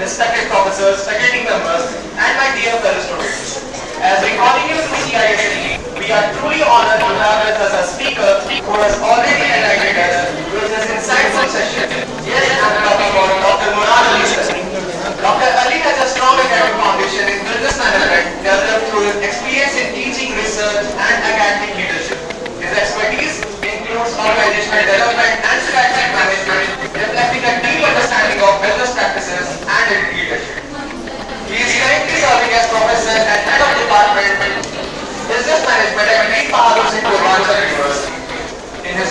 respected professors, faculty members, and my dear fellow students. As we continue to CIST, we are truly honored to have with us a speaker who has already enlightened us with this insightful session. Yes, I'm talking about Dr. Murad Ali sir. Dr. Ali has a strong academic foundation in business management developed through his experience in teaching, research, and academic leadership. His expertise includes organizational development and strategic management, reflecting a deep understanding of business practices and leadership. He is currently serving as professor and head of department business management at Gorakhpur University. In his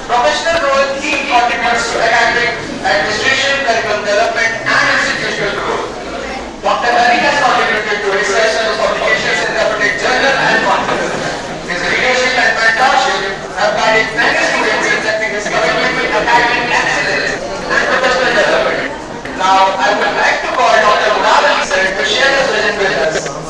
professional role, he contributes to academic, administration, curriculum development, and institutional growth. Dr. Ali has contributed to research and publications in reputed journals and conferences. His leadership and mentorship have guided many students, reflecting his commitment to academic excellence and professional development. Now, I would like to call Dr. Murad Ali sir to share his vision with us.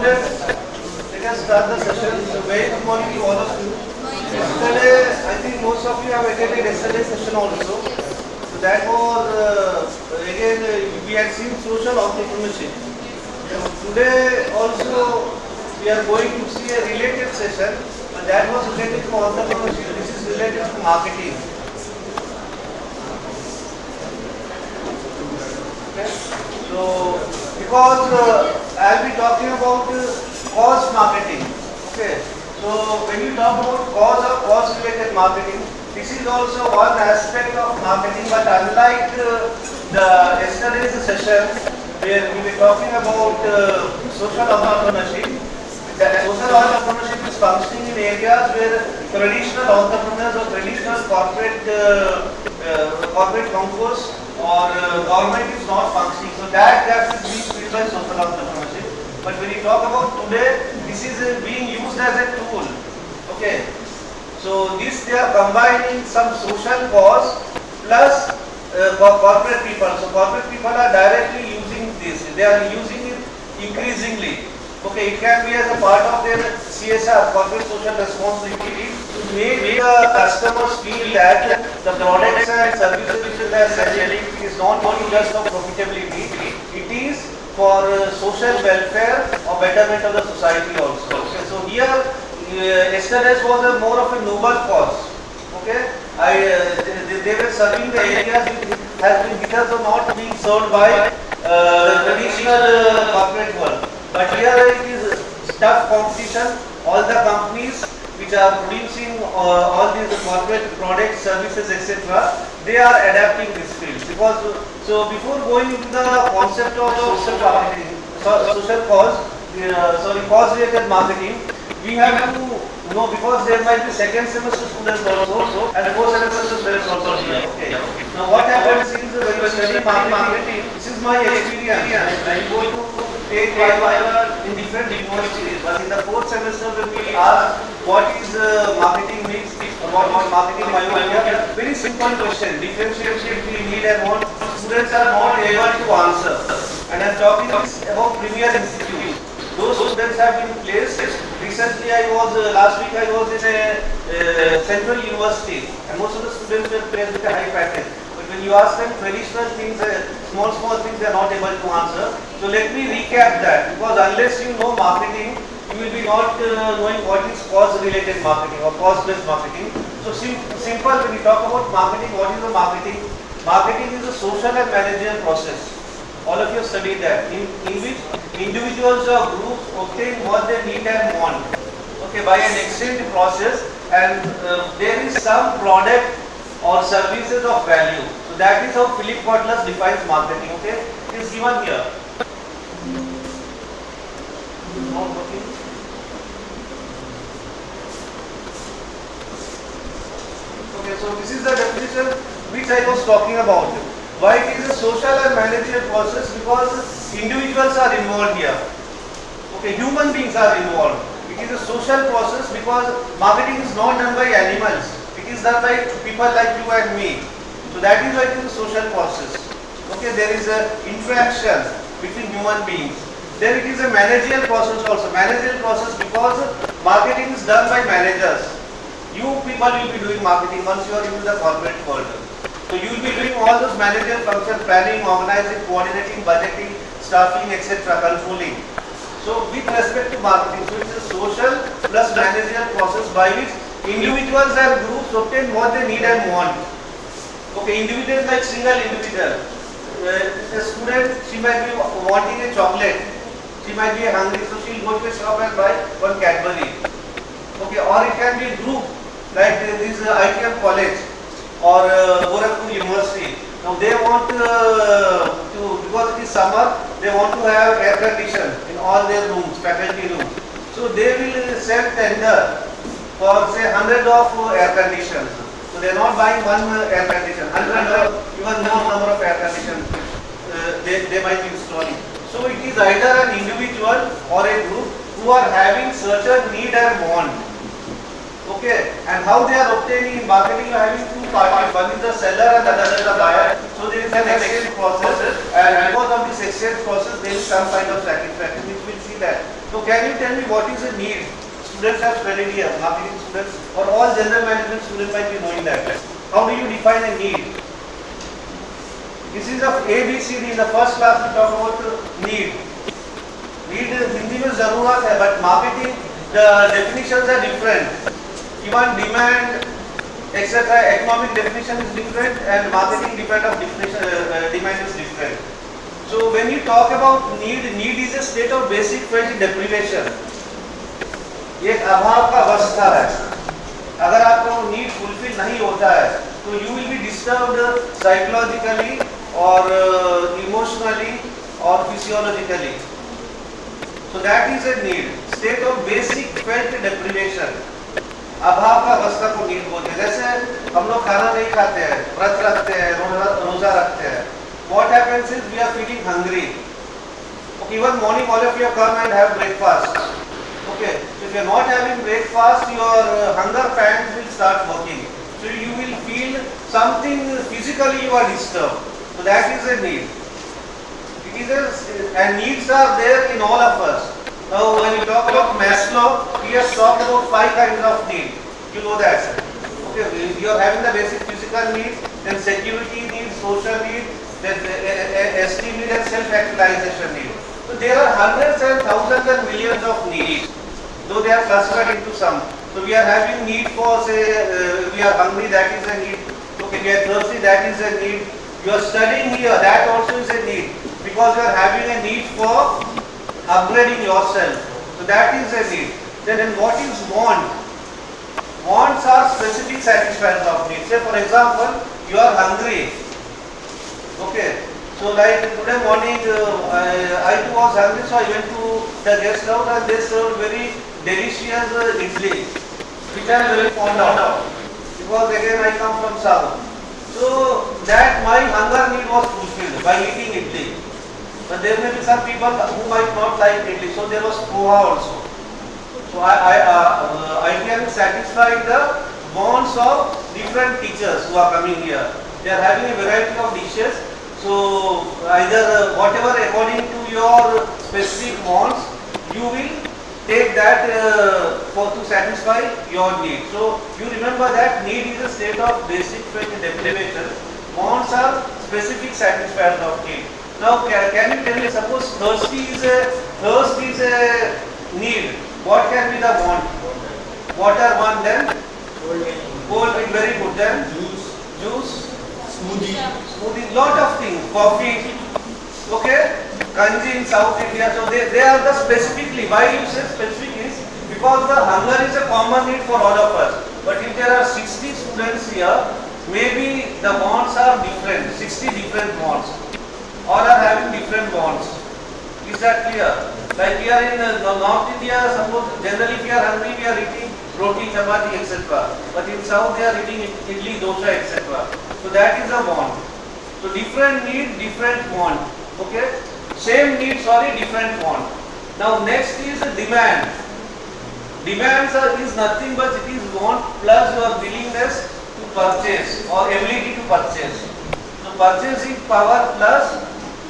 Let us start the session. So very good morning to all of you. Yesterday, I think most of you have attended yesterday's session also. So that was again we had seen social entrepreneurship. Today also we are going to see a related session, and that was related to entrepreneurship. This is related to marketing. Okay. So because I'll be talking about cause marketing. Okay. So when you talk about cause or cause related marketing, this is also one aspect of marketing, but unlike the yesterday's session where we were talking about social entrepreneurship, that social entrepreneurship is functioning in areas where traditional entrepreneurs or traditional corporate concourse or government is not functioning. So that is being filled by social entrepreneurship. But when you talk about today, this is being used as a tool. Okay. So this they are combining some social cause plus corporate people. So corporate people are directly using this. They are using it increasingly. Okay, it can be as a part of their CSR, corporate social responsibility, to make the customers feel that the products and services which they are selling is not only just for profitability, it is for social welfare or betterment of the society also. Okay, so here, yesterday's was a more of a noble cause. Okay, they were serving the areas which has not being served by the traditional corporate world. But here it is tough competition. All the companies which are producing all these corporate products, services, etc., they are adapting this field. Because so before going into the concept of social marketing, social cause, cause-related marketing, we have to know, because there might be second semester students also and fourth semester students also here. Okay. Now what happens is when you study marketing, this is my experience. I go to take in different universities, but in the fourth semester when we ask what is marketing mix or what marketing myopia, very simple question, differentiation between need and want, students are not able to answer. And I am talking about Premier Institute. Those students have been placed recently last week I was in a central university, and most of the students were placed with a high package. But when you ask them traditional things, small things, they are not able to answer. So let me recap that, because unless you know marketing, you will be not knowing what is cause-related marketing or cause-based marketing. So simple, when we talk about marketing, what is the marketing? Marketing is a social and managerial process. All of you studied that, in which individuals or groups obtain what they need and want, okay, by an exchange process, and there is some product or services of value. So that is how Philip Kotler defines marketing. Okay, it is given here. Not working. Okay, so this is the definition which I was talking about. Why it is a social and managerial process? Because individuals are involved here. Okay, human beings are involved. It is a social process because marketing is not done by animals. It is done by people like you and me. So that is why it is a social process. Okay, there is a interaction between human beings. Then it is a managerial process also. Managerial process because marketing is done by managers. You people will be doing marketing once you are into the corporate world. So you will be doing all those managerial functions: planning, organizing, coordinating, budgeting, staffing, etc., controlling. So with respect to marketing, so it is a social plus managerial process by which individuals and groups obtain what they need and want. Okay, individuals like single individual. A student, she might be wanting a chocolate. She might be hungry, so she will go to a shop and buy one Cadbury. Okay, or it can be a group like this ITM college or Gorakhpur University. Now they want because it is summer, they want to have air condition in all their rooms, faculty rooms. So they will send tender for say 100 of air conditions. So they are not buying one air condition, 100 or even more number of air conditions they might be installing. So it is either an individual or a group who are having certain need and want. Okay, and how they are obtaining in marketing, you are having two parties. One is the seller and the other is the buyer. So there is an exchange process, and because of this exchange process, there is some kind of satisfaction, which we will see that. So can you tell me what is a need? Students have studied here, marketing students or all general management students might be knowing that. How do you define a need? This is of ABCD. In the first class we talk about need. Need Hindi में जरूरत है, but marketing the definitions are different. Even demand, etc. Economic definition is different, and marketing demand is different. So when you talk about need is a state of basic felt deprivation. ये एक अभाव का अवस्था है. अगर आपका वो need fulfill नहीं होता है, तो you will be disturbed psychologically or emotionally or physiologically. So that is a need, state of basic felt deprivation. अभाव का अवस्था को नीड बोलते हैं. जैसे हम लोग खाना नहीं खाते हैं, व्रत रखते हैं, रोजा रखते हैं. What happens is we are feeling hungry. Okay, even morning all of you come and have breakfast. Okay, so if you are not having breakfast, your hunger pangs will start working. So you will feel something physically you are disturbed. So that is a need. It is and needs are there in all of us. Now when you talk about Maslow, he has talked about 5 kinds of need. You know that. Okay, you are having the basic physical needs, then security needs, social needs, then esteem need and self-actualization need. So there are hundreds and thousands and millions of needs, though they are classified into some. So we are having need for say we are hungry, that is a need. Okay, we are thirsty, that is a need. You are studying here, that also is a need, because you are having a need for upgrading yourself. So that is a need. Then what is want? Wants are specific satisfaction of needs. Say for example, you are hungry. Okay. So like today morning, I too was hungry, so I went to the guest house and they served very delicious idli, which I am very fond of. Because again I come from south. So that my hunger need was fulfilled by eating idli. But there may be some people who might not like idli, so there was poha also. So I can satisfy the wants of different teachers who are coming here. They are having a variety of dishes. So either whatever according to your specific wants, you will take that for to satisfy your need. So you remember that need is a state of basic deprivation. Wants are specific satisfiers of need. Now can you tell me, suppose thirst is a need. What can be the want? Water one, then cold drink, very good, then juice, smoothie, lot of things, coffee, okay, kanji in South India. So they are the specifically. Why you say specific is because the hunger is a common need for all of us. But if there are 60 students here, maybe the wants are different, 60 different wants. All are having different wants. Is that clear? Like we are in North India, suppose generally if we are hungry, we are eating roti, chapati, etc. But in South they are eating idli, dosa, etc. So that is a want. So different need, different want. Okay? Same need, sorry, different want. Now next is demand. Demands is nothing but it is want plus your willingness to purchase or ability to purchase. So purchasing power plus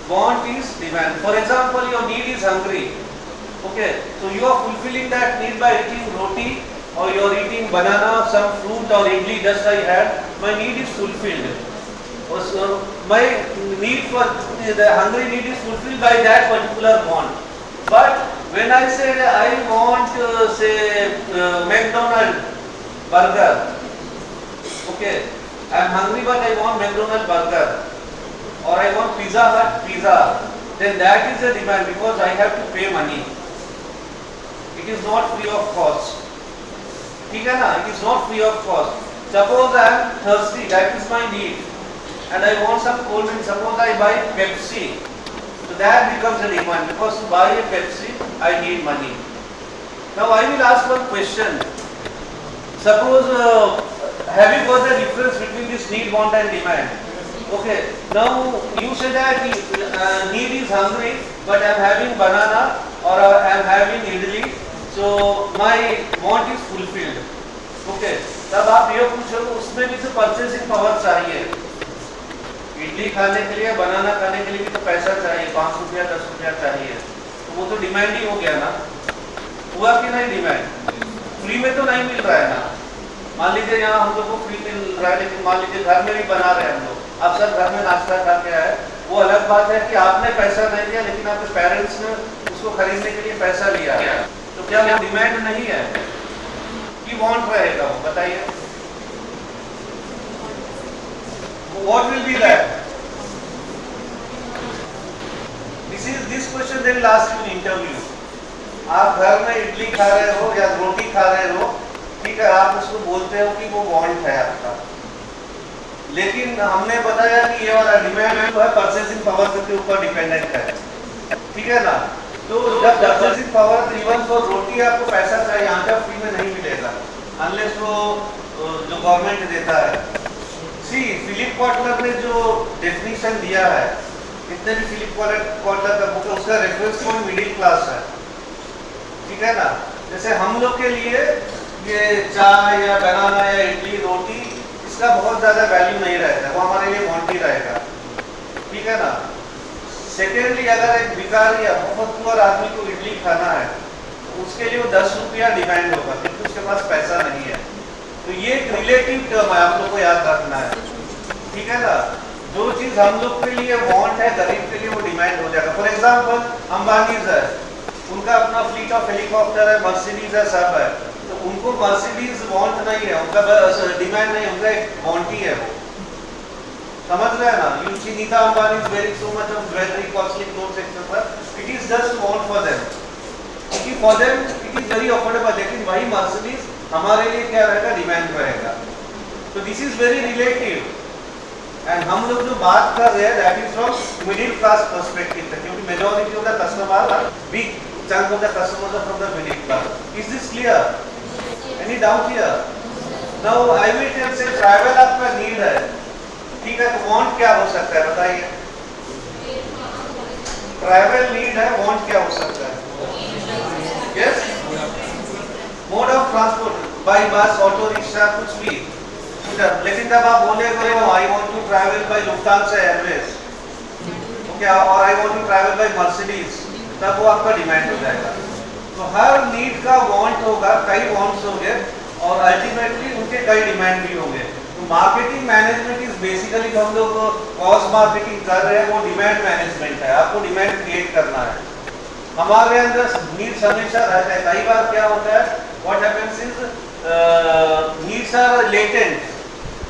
want is demand. For example, your need is hungry. Okay, so you are fulfilling that need by eating roti or you are eating banana, some fruit or idli just I had. My need is fulfilled. So my need for the hungry need is fulfilled by that particular want. But when I say I want say McDonald's burger, okay, I am hungry but I want McDonald's burger. Or I want Pizza Hut pizza, then that is a demand because I have to pay money. It is not free of cost. ठीक है ना? It is not free of cost. Suppose I am thirsty, that is my need, and I want some cold drink. Suppose I buy Pepsi, so that becomes a demand because to buy a Pepsi I need money. Now I will ask one question. Suppose have you got the difference between this need, want, and demand? Okay, now you say that need is hungry, but I am having banana or I am having idli, so my want is fulfilled. Okay, तब आप ये पूछो उसमें भी तो purchasing power चाहिए. इडली खाने के लिए, बनाना खाने के लिए भी तो पैसा चाहिए, 5 रुपया 10 रुपया चाहिए. तो वो तो डिमांड ही हो गया ना. हुआ कि नहीं डिमांड? फ्री में तो नहीं मिल रहा है ना. मान लीजिए यहाँ हम लोग को फ्री मिल रहा है, लेकिन मान लीजिए घर में भी बना रहे हैं हम लोग. आप सब घर में नाश्ता खा के आए, वो अलग बात है कि आपने पैसा नहीं दिया लेकिन आपके पेरेंट्स ने उसको खरीदने के लिए पैसा लिया है. तो क्या वो डिमांड नहीं है कि वांट रहेगा? वो बताइए. What will be that? This question they will ask you in interview. आप घर में इडली खा रहे हो या रोटी खा रहे हो, ठीक है, आप उसको बोलते हो कि वो वांट है आपका, लेकिन हमने बताया कि ये वाला डिमांड है परचेसिंग पावर के ऊपर डिपेंडेंट है. ठीक है ना? तो जब परचेसिंग पावर इवन फॉर रोटी आपको पैसा चाहिए, यहाँ पे फ्री में नहीं मिलेगा अनलेस वो जो गवर्नमेंट देता है. सी फिलिप कॉटलर ने जो डेफिनेशन दिया है, इतने भी फिलिप कॉटलर का बुक है, उसका रेफरेंस पॉइंट मिडिल क्लास है. ठीक है ना? जैसे हम लोग के लिए ये चाय या बनाना या इडली रोटी इसका बहुत ज़्यादा वैल्यू नहीं रहता, वो हमारे लिए वांट ही रहेगा. ठीक है ना? सेकेंडली, अगर एक भिखारी या बहुत पुअर आदमी को इडली खाना है तो उसके लिए वो 10 रुपया डिमांड होगा क्योंकि उसके पास पैसा नहीं है. तो ये एक रिलेटिव टर्म है, आप लोग को याद रखना है. ठीक है ना? जो चीज़ हम लोग के लिए वांट है, गरीब के लिए वो डिमांड हो जाएगा. फॉर एग्जाम्पल अंबानीज है, उनका अपना फ्लीट ऑफ हेलीकॉप्टर है, मर्सिडीज है, सब है. तो उनको मर्सिडीज वांट नहीं है, उनका डिमांड नहीं, उनका एक वांट ही है. वो समझ रहे हैं ना? You see Nita Ambani is wearing so much of jewelry, costly clothes, etc. It is just want for them. क्योंकि for them it is very affordable. लेकिन वही मर्सिडीज हमारे लिए क्या रहेगा? डिमांड रहेगा. तो this is very relative. And हम लोग जो बात कर रहे हैं that is from middle class perspective, क्योंकि majority of the customer are big chunk of the customers are from the middle class. Is this clear? Any doubt here? Now I will tell say travel आपका need है, ठीक है, तो want क्या हो सकता है बताइए? Travel need है, want क्या हो सकता है? Yes? Mode of transport, by bus, auto rickshaw, कुछ भी. लेकिन जब आप बोलेगे I want to travel by Lufthansa Airways, okay, or I want to travel by Mercedes, तब वो आपका डिमांड हो जाएगा. तो हर नीड का वांट होगा, कई वांट्स होंगे और अल्टीमेटली उनके कई डिमांड भी होंगे। तो मार्केटिंग मैनेजमेंट इज बेसिकली जो हम लोग कॉस्ट मार्केटिंग कर रहे हैं वो डिमांड मैनेजमेंट है। आपको डिमांड क्रिएट करना है। हमारे अंदर नीड्स हमेशा रहता है। कई बार क्या होता है, what happens is needs are latent.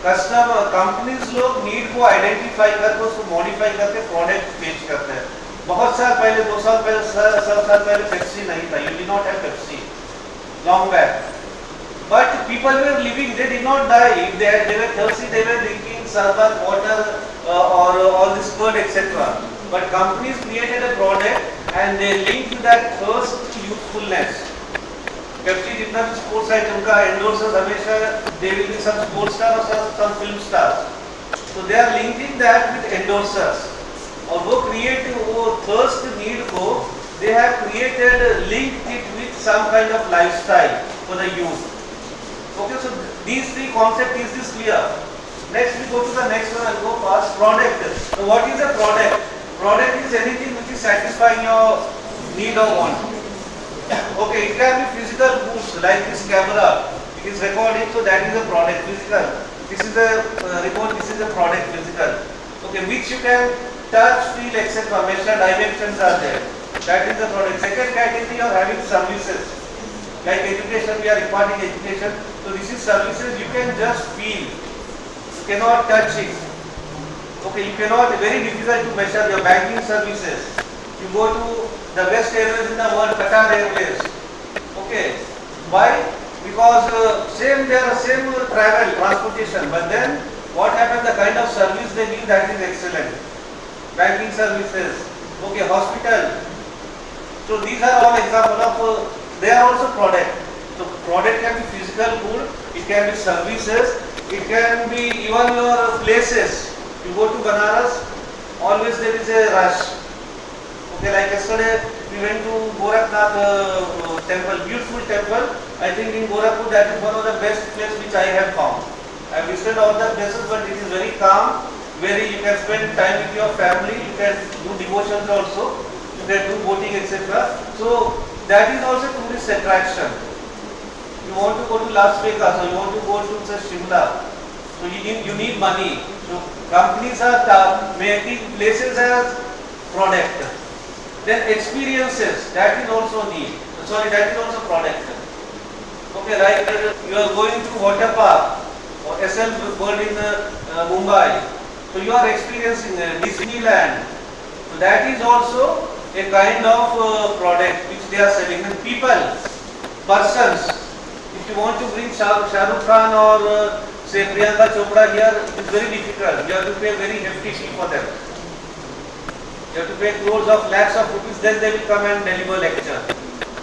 Customer companies लोग नीड को आइडेंटिफाई करके उसको मॉडिफाई करके प्रोडक्ट पेश करते हैं। बहुत साल पहले, 2 साल पहले, साल पहले पेप्सी नहीं था। You did not have Pepsi long back, but people were living, they did not die. If they were thirsty, they were drinking sarbat, water, or all this curd, etc. But companies created a product and they linked that thirst to youthfulness. Pepsi जितना भी sports item का endorsers हमेशा they will be some sports star or some film stars. So they are linking that with endorsers. और वो create वो thirst need को they have created linked it with some kind of lifestyle for the youth. Okay, so these three concepts, is this clear? Next we go to the next one and go past product. So what is a product? Product is anything which is satisfying your need or want. Okay, it can be physical goods like this camera. It is recording, so that is a product, physical. This is a remote, this is a product, physical. Okay, which you can touch, feel, etc. Measure dimensions are there. That is the product. Second category, you are having services. Like education, we are imparting education. So this is services you can just feel. You cannot touch it. Okay, you cannot, very difficult to measure your banking services. You go to the best airways in the world, Qatar Airways. Okay, why? Because same travel, transportation, but then what happens, the kind of service they give, that is excellent. Banking services, okay, hospital. So these are all examples of, they are also product. So product can be physical good, it can be services, it can be even your places. You go to Banaras, always there is a rush. Okay, like yesterday we went to Gorakhpur temple, beautiful temple. I think in Gorakhpur that is one of the best places which I have found. I visited all the places, but it is very calm, very, you can spend time with your family, you can do devotions also, you can do boating, etc. So that is also tourist attraction. You want to go to Las Vegas or you want to go to say, Shimla, so you need money. So companies are making places as product. Then experiences, that is also need. Sorry, that is also product. Okay, like you are going to water park or SL World in Mumbai. So you are experiencing Disneyland. So that is also a kind of product which they are selling. And people, persons, if you want to bring Shah Rukh Khan or say Priyanka Chopra here, it is very difficult. You have to pay very hefty fee for them. You have to pay crores of lakhs of rupees, then they will come and deliver lecture.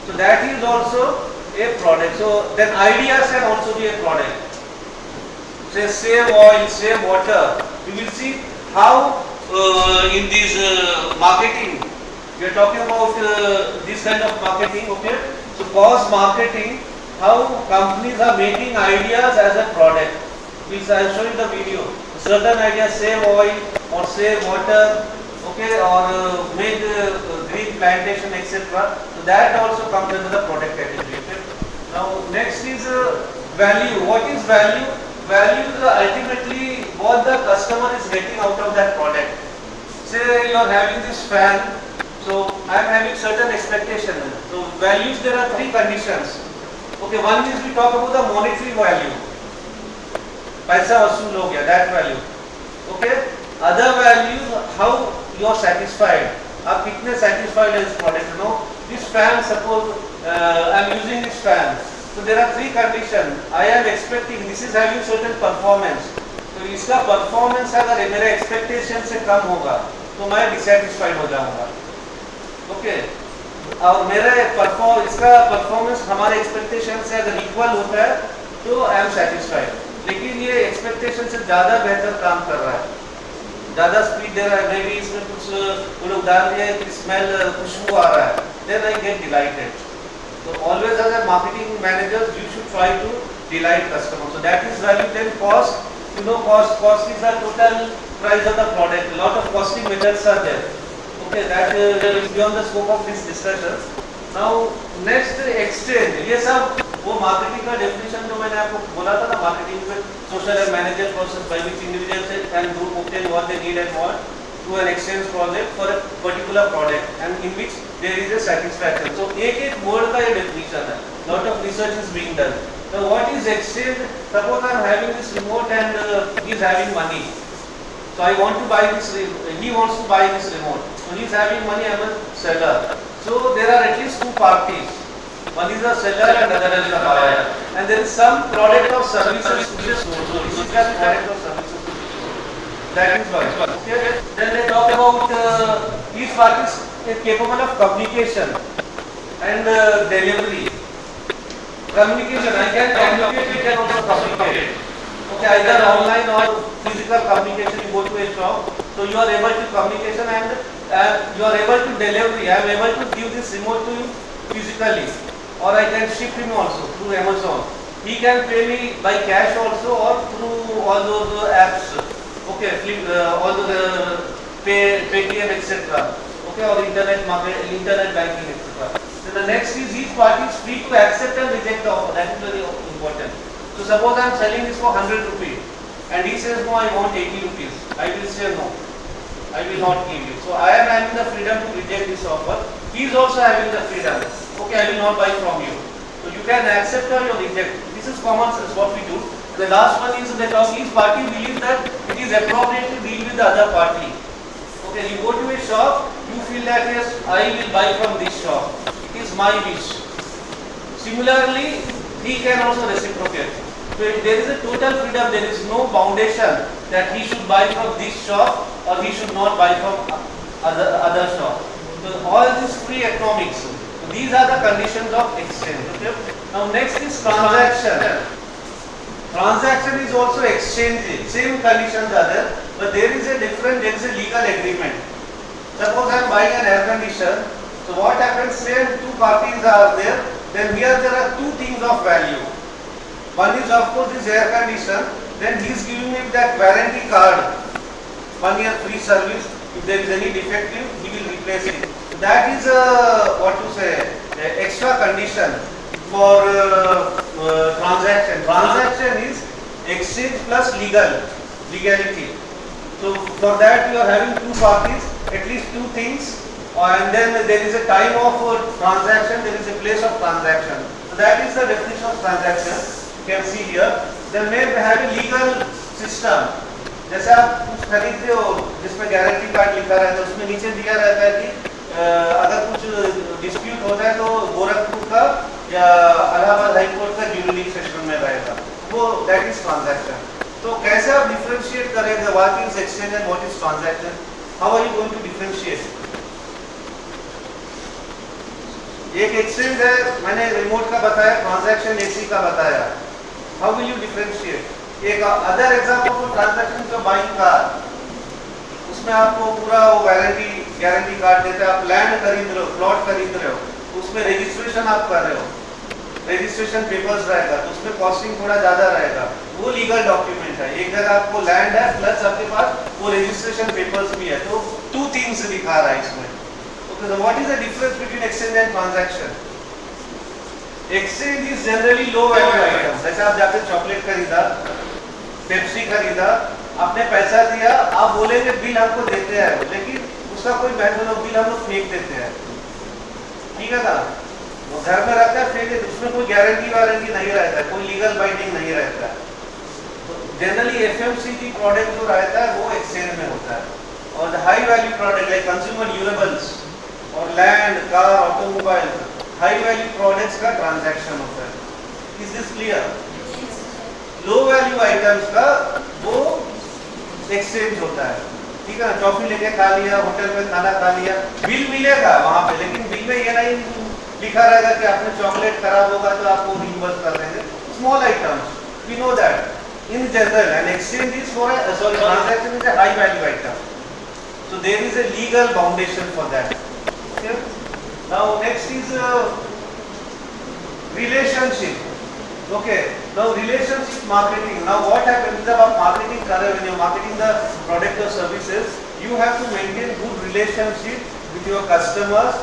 So that is also a product. So then ideas can also be a product. Say save oil, save water. You will see how in this marketing, we are talking about this kind of marketing, okay? So cost marketing, how companies are making ideas as a product. Please, I will show you the video. Certain ideas, save oil or save water, okay, or make green plantation, etc. So that also comes under the product category. Okay? Now next is value. What is value? Value is ultimately what the customer is getting out of that product. Say you are having this fan, so I am having certain expectation. So values, there are three conditions. Okay, one is we talk about the monetary value. पैसा वसूल हो गया, that value. Okay. Other values, how you are satisfied. आप कितने satisfied है इस product? No. This fan, suppose I am using this fan. So there are three conditions. I am expecting this is having certain performance. तो इसका performance अगर मेरे expectation से कम होगा, तो मैं dissatisfied हो जाऊँगा. Okay. और मेरे इसका performance हमारे expectation से अगर equal होता है, तो I am satisfied. लेकिन ये एक्सपेक्टेशन से ज़्यादा बेहतर काम कर रहा है, ज़्यादा स्पीड दे रहा है, मे बी इसमें कुछ उदाहरण दिया है कि स्मेल खुशबू आ रहा है, then I get delighted. So always as a marketing manager, you should try to delight customers. So that is value. Then cost, you know, cost is the total price of the product. A lot of costing methods are there. Okay, that is beyond the scope of this discussion. Now next exchange, ये सब वो marketing का definition जो मैंने आपको बोला था ना, मार्केटिंग में social and manager process by which individuals and group obtain what they need and want to an exchange project for a particular product and in which there is a satisfaction. So एक word का ये definition है. Lot of research is being done. Now what is exchange? Suppose I am having this remote and he is having money. So I want to buy this, he wants to buy this remote. So he is having money, I am a seller. So there are at least two parties. One is the seller and another is the buyer. And there is some product or services to be sold. So this is the product or services. That is one. Okay. Then they talk about each party is capable of communication and delivery. Communication, I can communicate, we can also communicate. Okay, either online or physical communication, you go to a shop, so you are able to communication and you are able to delivery. I am able to give this remote to you physically, or I can ship him also through Amazon. He can pay me by cash also or through all those apps. Okay, all those Paytm, etc. Okay, or internet market, internet banking, etc. Then the next is each party is free to accept and reject the offer. That is very important. So suppose I am selling this for 100 rupees and he says no, I want 80 rupees. I will say no, I will not give you. So I am having the freedom to reject this offer. He is also having the freedom. Okay, I will not buy from you. So you can accept or you reject. This is common sense what we do. The last one is that each party believes that it is appropriate to deal with the other party. Okay, you go to a shop, you feel that yes, I will buy from this shop. It is my wish. Similarly, he can also reciprocate. So there is a total freedom, there is no foundation that he should buy from this shop or he should not buy from other shop. So all these free economics. So these are the conditions of exchange. Okay? Now next is transaction. Transaction is also exchange. Same conditions are there, but there is a different, there is a legal agreement. Suppose I am buying an air conditioner. So what happens, say two parties are there, then here there are two things of value. One is of course this air conditioner, then he is giving me that warranty card, 1 year free service. If there is any defective, he will replace it. So that is what to say, extra condition for transaction. Transaction is exchange plus legality. So for that you are having two parties, at least two things, and then there is a time of transaction, there is a place of transaction. So that is the definition of transaction. You can see here. Then may have a legal system. जैसे आप कुछ खरीदते हो जिसमें guarantee card लिखा रहता है, उसमें नीचे दिया रहता है कि अगर कुछ डिस्प्यूट होता है तो गोरखपुर का या इलाहाबाद हाई कोर्ट का जुरिडिक्शन में रहेगा, वो दैट इज ट्रांजैक्शन. तो कैसे आप डिफरेंशिएट करेंगे what is exchange and what is transaction? How are you going to differentiate? एक एक्सचेंज है, मैंने रिमोट का बताया, ट्रांजैक्शन एसी का बताया. How will you differentiate? एक अदर एग्जांपल फॉर ट्रांजैक्शन जो बाइंग कार, उसमें आपको पूरा वो गारंटी कार्ड देता है. आप लैंड खरीद रहे हो, प्लॉट खरीद रहे हो, उसमें रजिस्ट्रेशन आप कर रहे हो, रजिस्ट्रेशन पेपर्स रहेगा, तो उसमें कॉस्टिंग थोड़ा ज्यादा रहेगा. वो लीगल डॉक्यूमेंट है. एक जगह आपको लैंड है प्लस आपके पास वो रजिस्ट्रेशन पेपर्स भी है, तो टू थिंग्स दिखा रहा है इसमें. Okay, so what is the difference between exchange and transaction? Exchange is generally low value item. जैसे आप जाके चॉकलेट खरीदा, पेप्सी खरीदा, आपने पैसा दिया, आप बोलेंगे बिल हमको देते हैं, लेकिन उसका कोई वैल्यू बिल हम लोग फेंक देते हैं. ठीक है ना? वो घर में रखता है, फेंक देते, उसमें कोई गारंटी वारंटी नहीं रहता है, कोई लीगल बाइंडिंग नहीं रहता है. तो जनरली एफएमसीजी प्रोडक्ट जो रहता है वो एक्सचेंज में होता है. और the high value product like consumer durables और land, car, automobile, high value products का ट्रांजैक्शन होता है. Is this clear? Low value items का वो एक्सचेंज होता है. ठीक है ना? टॉफी लेके खा लिया, होटल में खाना खा लिया, बिल मिलेगा वहां पे, लेकिन बिल में ये नहीं लिखा रहेगा कि आपने चॉकलेट खराब होगा तो आपको रिइंबर्स कर देंगे. Small items, we know that in general an exchange is for transaction is a high value item. So there is a legal foundation for that. Okay. Now next is relationship. Okay. Now relationship marketing. Now what happens जब आप marketing कर रहे हो, when you are marketing the product or services, you have to maintain good relationship with your customers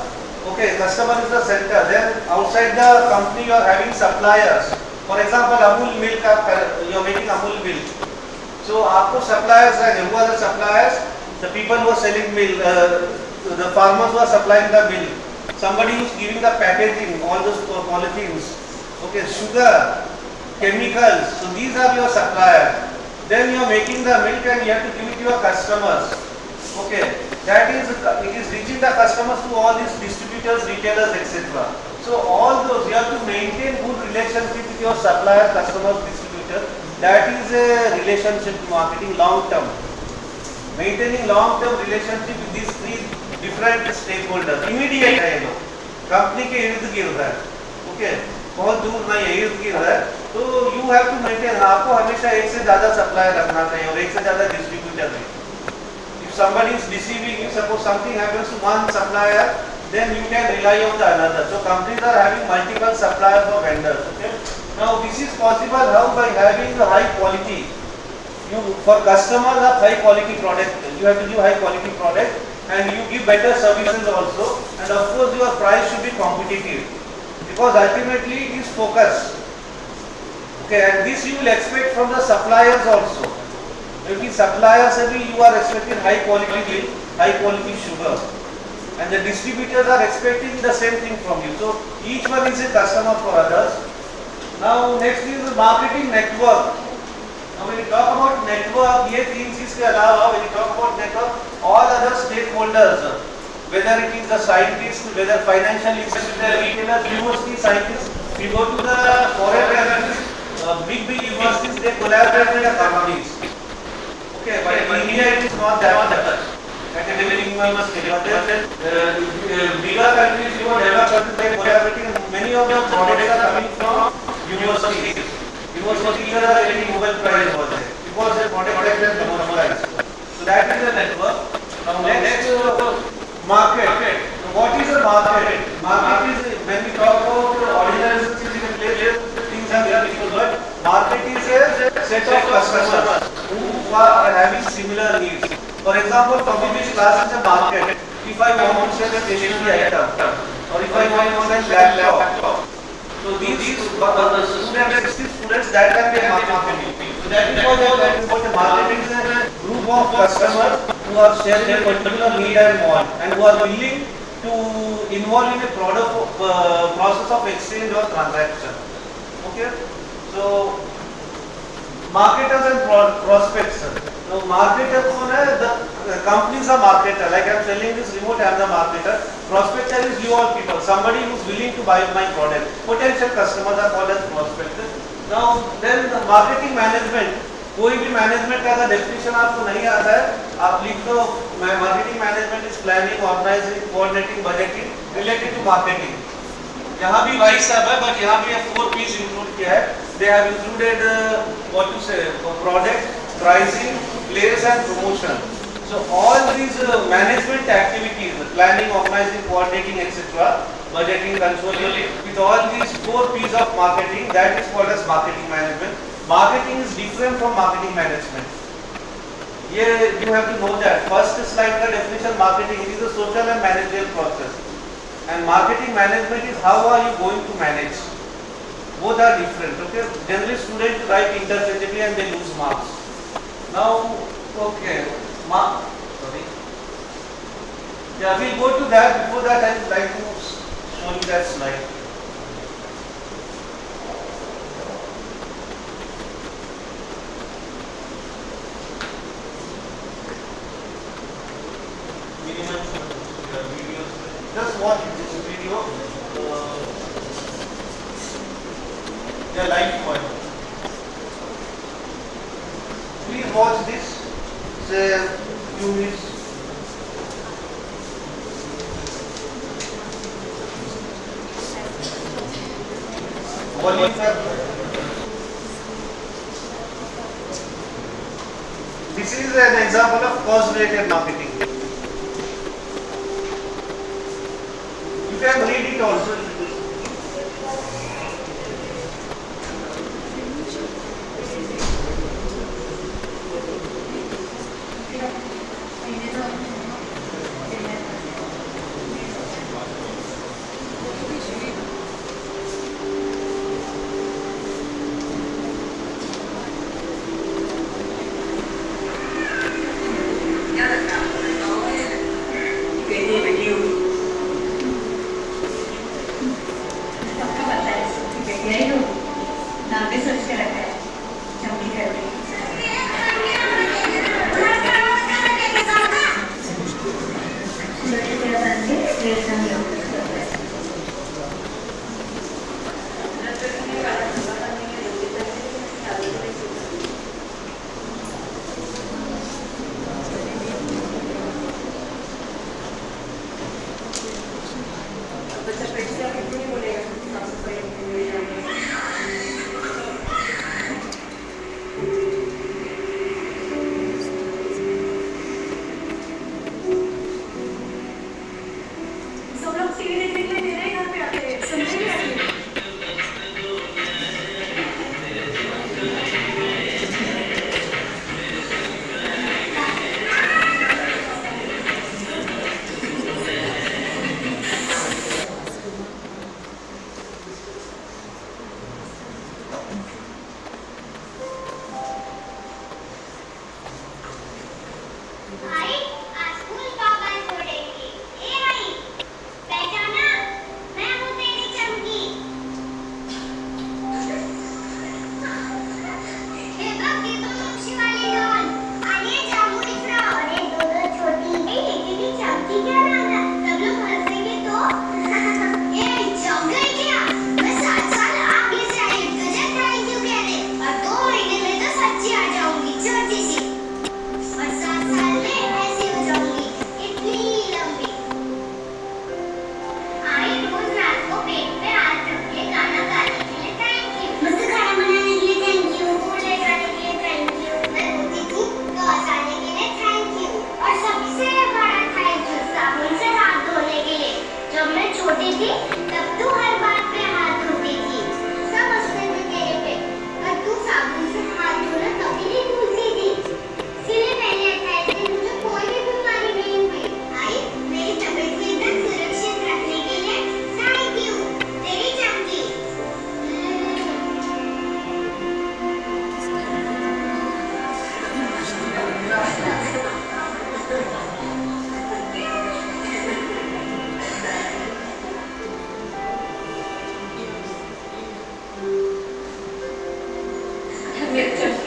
Okay, customer is the center. Then outside the company you are having suppliers. For example, Amul milk, you are making Amul milk. So आपको suppliers रहेंगे. Who are the suppliers? The people who are selling milk, the farmers who are supplying the milk. Somebody who is giving the packaging, all those polythenes. Okay, sugar, chemicals. So these are your suppliers. Then you are making the milk and you have to give it to your customers. Okay, that is, it is reaching the customers to all these distributors, retailers, etc. So all those, you have to maintain good relationship with your supplier, customers, distributors. That is a relationship marketing long term. Maintaining long term relationship with these three different stakeholders. Immediate है ये लोग. Company के इर्द गिर्द है. Okay, बहुत दूर नहीं है, इर्द गिर्द है. तो you have to maintain. आपको हमेशा एक से ज़्यादा supplier रखना चाहिए और एक से ज़्यादा distributor नहीं. Somebody is deceiving you, suppose something happens to one supplier, then you can rely on the another. So companies are having multiple suppliers or vendors. Okay? Now this is possible how? By having a high quality. You, for customers, a high quality product. You have to give high quality product and you give better services also. And of course your price should be competitive because ultimately it is focus. Okay, and this you will expect from the suppliers also. क्योंकि supplier से भी you are expecting high quality milk, high quality sugar, and the distributors are expecting the same thing from you. So each one is a customer for others. Now next is marketing network. Now when you talk about network, ये तीन चीज के अलावा when you talk about network, all other stakeholders, whether it is the scientists, whether financial institutions, retailers, university scientists, we go to the foreign countries, big universities, they collaborate with the companies. Okay, but in India it is not that much. Academic university, but then bigger countries, you know, developed countries, they collaborating. Many of the products are coming from universities. Universities are getting Nobel Prize over there because the product has been commercialized. So that is the network. Now next market. So what is a market? Market is when we talk about ordinary things are very different. But market is a set of customers who are having similar needs. For example, computer class is a market. If I want to sell a stationery item, or if I want to sell laptop, so these students, 60 students, that can be a market. So that is what a market is, a group of customers who are sharing a particular need and want, and who are willing to involve in a product process of exchange or transaction. Okay, so marketers and prospects. Now marketer कौन है? The companies are marketer. Like I am selling this remote, I am the marketer. Prospector is you all people. Somebody who is willing to buy my product. Potential customers are called as prospectors. Now then the marketing management. कोई भी management का अगर definition आपको नहीं आता है, आप लिख दो marketing management is planning, organising, coordinating, budgeting related to marketing. यहाँ भी वाई सब है, बट यहाँ भी 4 P's इंक्लूड किया है. They have included what to say, product, pricing, place and promotion. So all these management activities, planning, organizing, coordinating, etc., budgeting, controlling, with all these 4 P's of marketing, that is called as marketing management. Marketing is different from marketing management. Here you have to know that. First slide का definition marketing is a social and managerial process. And marketing management is how are you going to manage. Both are different. Okay. Generally students write interchangeably and they lose marks. Now, okay. Sorry. Yeah, we'll go to that. Before that, I would like to show you that slide. Just watch this video. Yeah, live point. Please watch this. It's a few minutes. Volume factor. This is an example of cost-related marketing. You can read it also.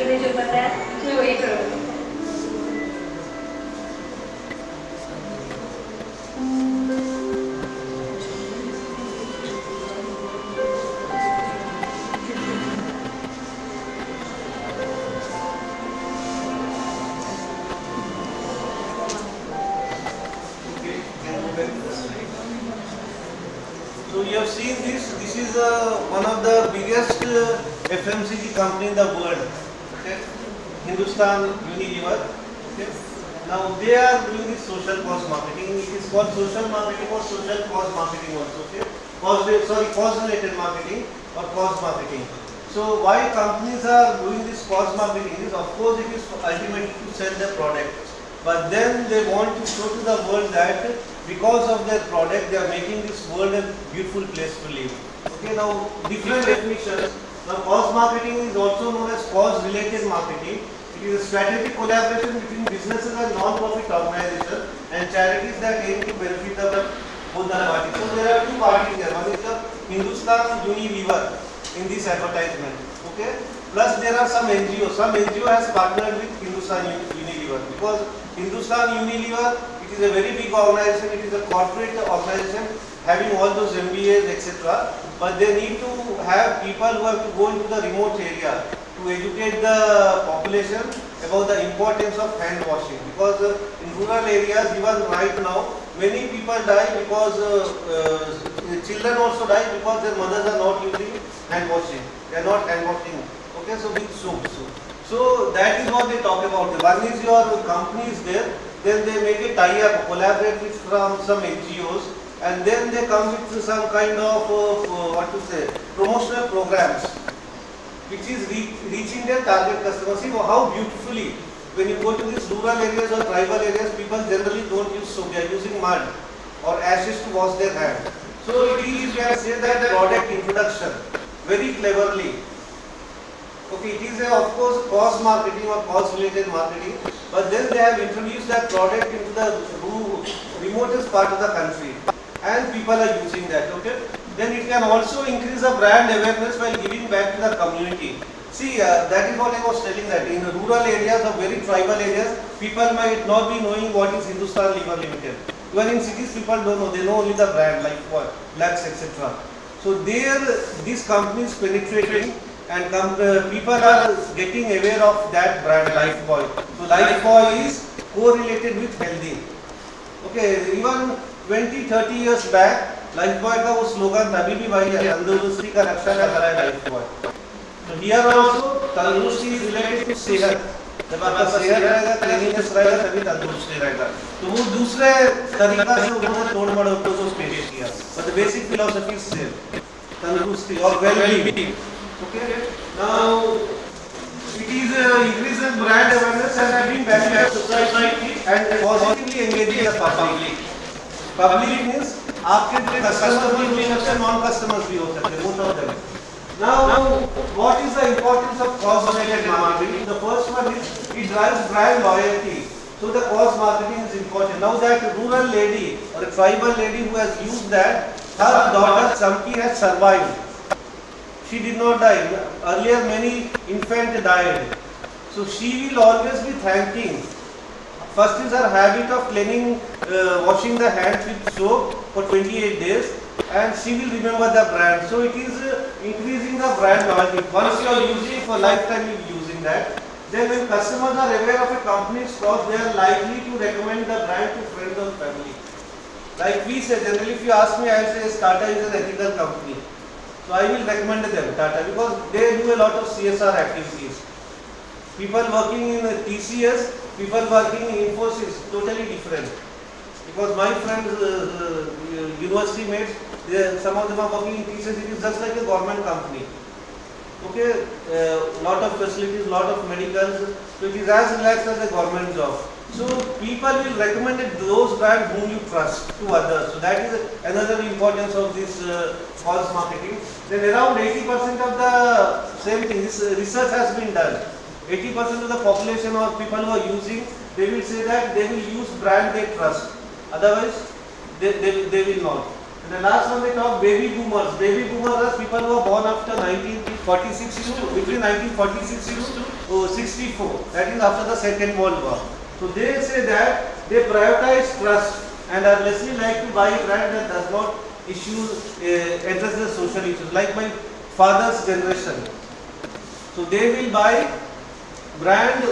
ने जो बताया मैं वही करूँगी। So you have seen this. This is one of the biggest FMCG company in the world. Okay, Hindustan Unilever. Okay. Now they are doing this social cause marketing. It is called social marketing or social cause marketing also. Okay, cause related marketing or cause marketing. So why companies are doing this cause marketing is, of course, it is ultimately to sell their product. But then they want to show to the world that because of their product, they are making this world a beautiful place to live. Okay, now different definitions. Now, cause marketing is also known as cause-related marketing. It is a strategic collaboration between businesses and non-profit organizations and charities that aim to benefit both the parties. So there are two parties here. One is the Hindustan Unilever in this advertisement. Okay. Plus there are some NGOs. Some NGO has partnered with Hindustan Unilever because Hindustan Unilever, it is a very big organization. It is a corporate organization having all those MBAs, etc. But they need to have people who have to go into the remote area to educate the population about the importance of hand washing. Because in rural areas, even right now, many people die because children also die because their mothers are not using hand washing. They are not hand washing. Okay, so with soap. So that is what they talk about. One is your company is there, then they make a tie-up, collaborate with from some NGOs, and then they come with some kind of promotional programs, which is reaching their target customers. See how beautifully, when you go to these rural areas or tribal areas, people generally don't use soap; they are using mud or ashes to wash their hands. So it is, you can say that product introduction very cleverly. Okay, it is of course cause marketing or cause related marketing, but then they have introduced that product into the remotest part of the country and people are using that. Okay, then it can also increase the brand awareness while giving back to the community. See, that is what I was telling, that in rural areas or very tribal areas, people might not be knowing what is Hindustan Liver Limited. Even in cities, people don't know, they know only the brand like what, Lux, etc. So there, these companies penetrating and people are getting aware of that brand, Lifebuoy. So Lifebuoy is correlated with healthy. Okay, even 20-30 years back, Lifebuoy का वो slogan था, अभी भी वही है, तंदुरुस्ती का रक्षा करा है Lifebuoy. So here also तंदुरुस्ती is related to सेहत. जब आपका सेहत रहेगा, क्लीनिनेस रहेगा, तभी तंदुरुस्ती रहेगा. तो वो दूसरे तरीका से उन्होंने तोड़ मरोड़ को पेश किया. But the basic philosophy is same. तंदुरुस्ती और well-being. Okay. Now it is increasing brand awareness and giving back to the society and positively engaging the public. Public means आपके customers भी हो सकते हैं, non-customers भी हो सकते हैं, both of them. Now, what is the importance of cause-related marketing? The first one is it drives brand loyalty. So the cause marketing is important. Now that rural lady or a tribal lady who has used that, her daughter Chamki has survived. She did not die. Earlier many infants died. So she will always be thanking. First is her habit of cleaning, washing the hands with soap for 28 days, and she will remember the brand. So it is increasing the brand loyalty. Once you are using for lifetime, you are using that. Then when customers are aware of a company's cause, they are likely to recommend the brand to friends or family. Like we say, generally if you ask me, I will say Tata is an ethical company. So I will recommend them, Tata, because they do a lot of CSR activities. People working in TCS, people working in Infosys, totally different. Because my friends, university mates, some of them are working in TCS, it is just like a government company. Okay, lot of facilities, lot of medicals, so it is as relaxed as a government job. So people will recommend those brands whom you trust to others. So that is another importance of this cause marketing. Then around 80% of the same thing, this research has been done. 80% of the population or people who are using, they will say that they will use brand they trust. Otherwise, they will not. And the last one we talk baby boomers. Baby boomers are people who are born after 1946 between 1946 to 64. That is after the Second World War. So they say that they prioritize trust and are less like to buy a brand that does not address the social issues. Like my father's generation. So they will buy brand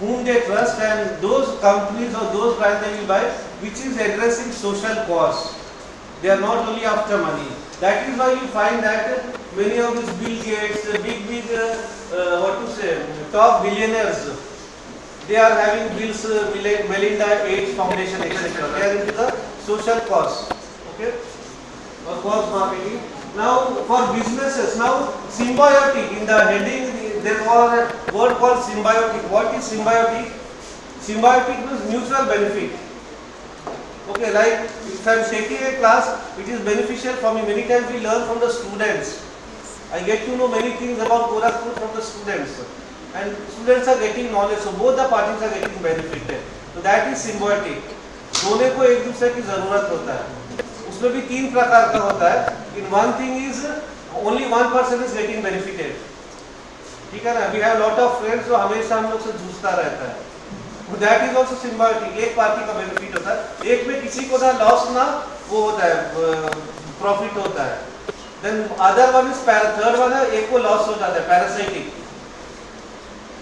whom they trust, and those companies or those brands they will buy which is addressing social cause. They are not only after money. That is why you find that many of these Bill Gates, big top billionaires, they are having Bill's Melinda Gates Foundation, etc. They are into the social cause, okay, or cause marketing. Now for businesses, now symbiotic, in the heading there was a word called symbiotic. What is symbiotic? Symbiotic means mutual benefit. Okay, like if I am taking a class, it is beneficial for me. Many times we learn from the students. I get to know many things about Gorakhpur from the students, and students are getting knowledge. So both the parties are getting benefited. So that is symbiotic. दोनों को एक दूसरे की जरूरत होता है. उसमें भी तीन प्रकार का होता है. In one thing is only one person is getting benefited. ठीक है ना? We have lot of friends जो हमेशा हम लोग से जूझता रहता है. That is also symbiotic. एक पार्टी का बेनिफिट होता है, एक में किसी को ना लॉस ना वो होता है, प्रॉफिट होता है. Then other one is third one है, एक को लॉस हो जाता है, पैरासाइटिक.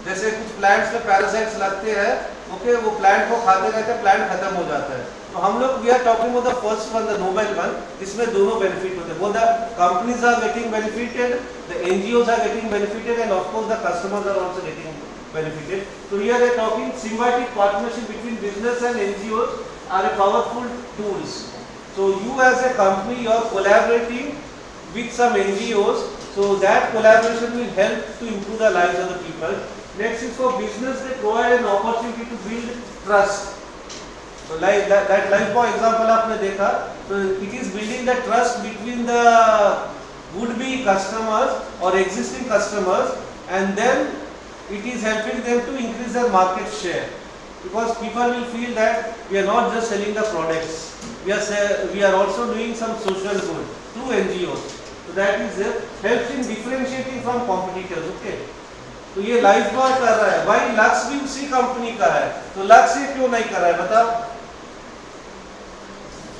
जैसे कुछ प्लांट्स में पैरासाइट्स लगते हैं, ओके, वो प्लांट को खाते रहते हैं, प्लांट खत्म हो जाता है. तो हम लोग we are talking about the first one, the noble one, जिसमें दोनों बेनिफिट होते हैं. Both the companies are getting benefited, the NGOs are getting benefited, and of course the customers are also getting benefited. So here they are talking symbiotic partnership between business and NGOs are a powerful tools. So you as a company, you are collaborating with some NGOs, so that collaboration will help to improve the lives of the people. Next is for business, they provide an opportunity to build trust. So like that Lifebuoy example आपने देखा, so it is building the trust between the would-be customers or existing customers, and then it is helping them to increase their market share, because people will feel that we are not just selling the products, we are also doing some social good through NGOs. So that is helps in differentiating from competitors. Okay, तो ये Lifebuoy कर रहा है. Why Lux भी उसी company का है, तो Lux ये क्यों नहीं कर रहा है बताओ?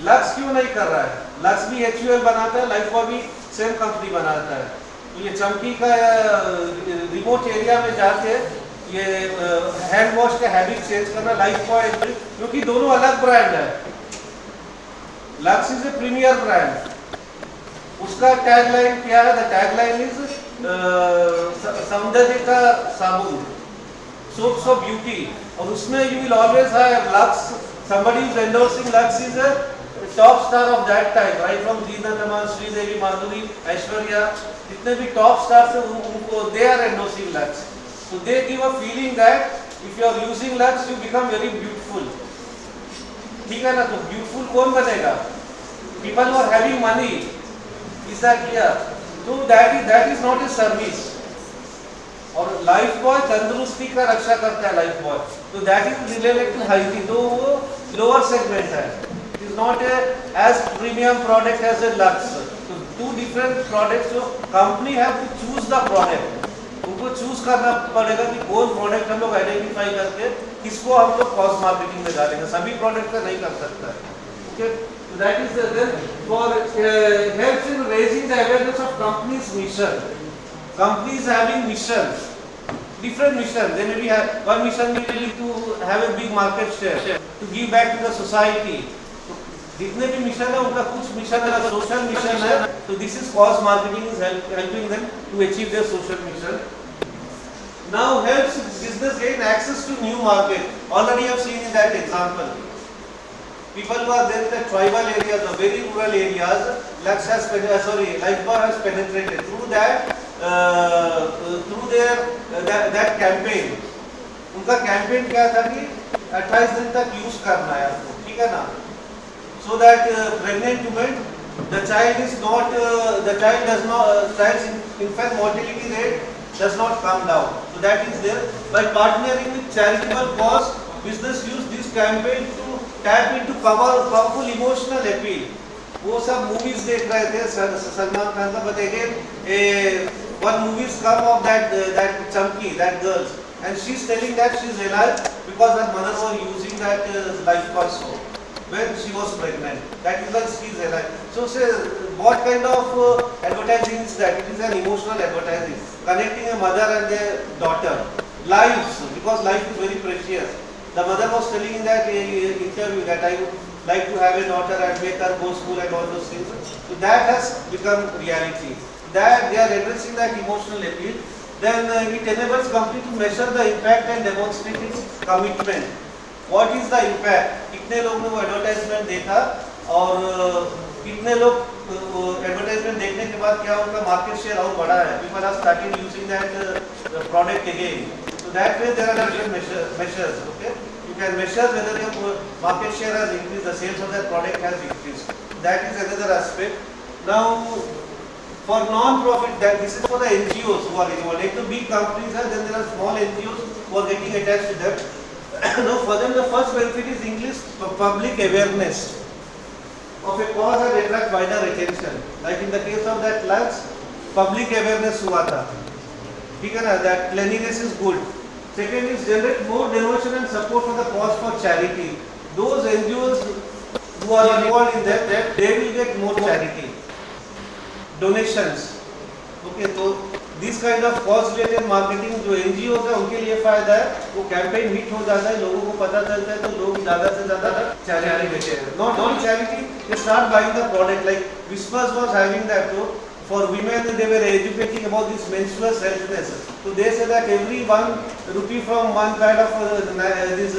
Lux क्यों नहीं कर रहा है? Lux भी HUL बनाता है, Lifebuoy भी सेम कंपनी बनाता है. ये चमकी का रिमोट एरिया में जाके ये हैंड वॉश का हैबिट चेंज करना, Lifebuoy, क्योंकि दोनों अलग ब्रांड है. Lux is a premier brand. उसका टैगलाइन क्या है? द टैगलाइन इज सौंदर्य का साबुन, सोप्स ऑफ ब्यूटी. और उसमें you will always have lux. somebody is endorsing Lux is a top star of that time, right from Deena Taman, Sridevi, Madhuri, Aishwarya, जितने भी टॉप स्टार्स हैं उनको they are endorsing Lux. So they give a feeling that if you are using Lux you become very beautiful. ठीक है ना? तो beautiful कौन बनेगा? People who are having money. ऐसा किया तो that is not a service. और Lifebuoy तंदुरुस्ती का रक्षा करता है Lifebuoy, तो that is related to hygiene, तो वो lower segment है. It is not as premium product as a Lux. So two different products. So company have to choose the product. उनको चूज करना पड़ेगा कि कौन प्रोडक्ट हम लोग आइडेंटिफाई करके किसको हम लोग कॉस्ट मार्केटिंग में डालेंगे. सभी प्रोडक्ट का नहीं कर सकता है. Okay, so that is then for helps in raising the awareness of company's mission. Companies having missions, different missions. They maybe have one mission maybe to have a big market share, to give back to the society. जितने भी mission है उनका कुछ mission है, social mission है. तो this is cause marketing is helping them to achieve their social mission. Now helps business gain access to new market. Already have seen in that example. People who are there in the tribal areas or very rural areas, Lux has Lifebuoy has penetrated through that through their that campaign. उनका campaign क्या था कि 28 दिन तक use करना है आपको, ठीक है ना? So that pregnant women, the child does not child's infant mortality rate does not come down. So that is there. By partnering with charitable cause, business use this campaign to tap into powerful emotional appeal. वो सब movies देख रहे थे सलमान खान का, but again one movie's come of that Chunky, that girl, and she's telling that she's alive because her mother was using that life soap when she was pregnant. That is why she's alive. So say, what kind of advertising is that? It is an emotional advertising, connecting a mother and a daughter. Lives, because life is very precious. The mother was telling in that interview that I would like to have a daughter and make her go school and all those things. So that has become reality. That they are addressing that emotional appeal. Then it enables company to measure the impact and demonstrate its commitment. What is the impact? कितने लोग ने वो advertisement देखा और कितने लोग advertisement देखने के बाद क्या उनका मार्केट शेयर और बढ़ा है? People are started using that product again. So that way there are different measures. Okay, you can measure whether your market share has increased, the sales of that product has increased. That is another aspect. Now, for non-profit, that this is for the NGOs who are involved. If the big companies are, then there are small NGOs who are getting attached to that. Now, for them, the first benefit is English public awareness of a cause and attract wider attention. Like in the case of that lunch, public awareness हुआ था. ठीक है ना? That cleanliness is good. Second is generate more devotion and support for the cause for charity. Those NGOs who are involved in that, they will get more charity. Donations. Okay, so this kind of cause related marketing जो NGOs है उनके लिए फायदा है, वो campaign hit हो जाता है, लोगों को पता चलता है तो लोग ज़्यादा से ज़्यादा charity देते हैं. Not only charity, they start buying the product. Like Whispers was having that too. For women, they were educating about this menstrual healthness. So they say that every 1 rupee from one kind of these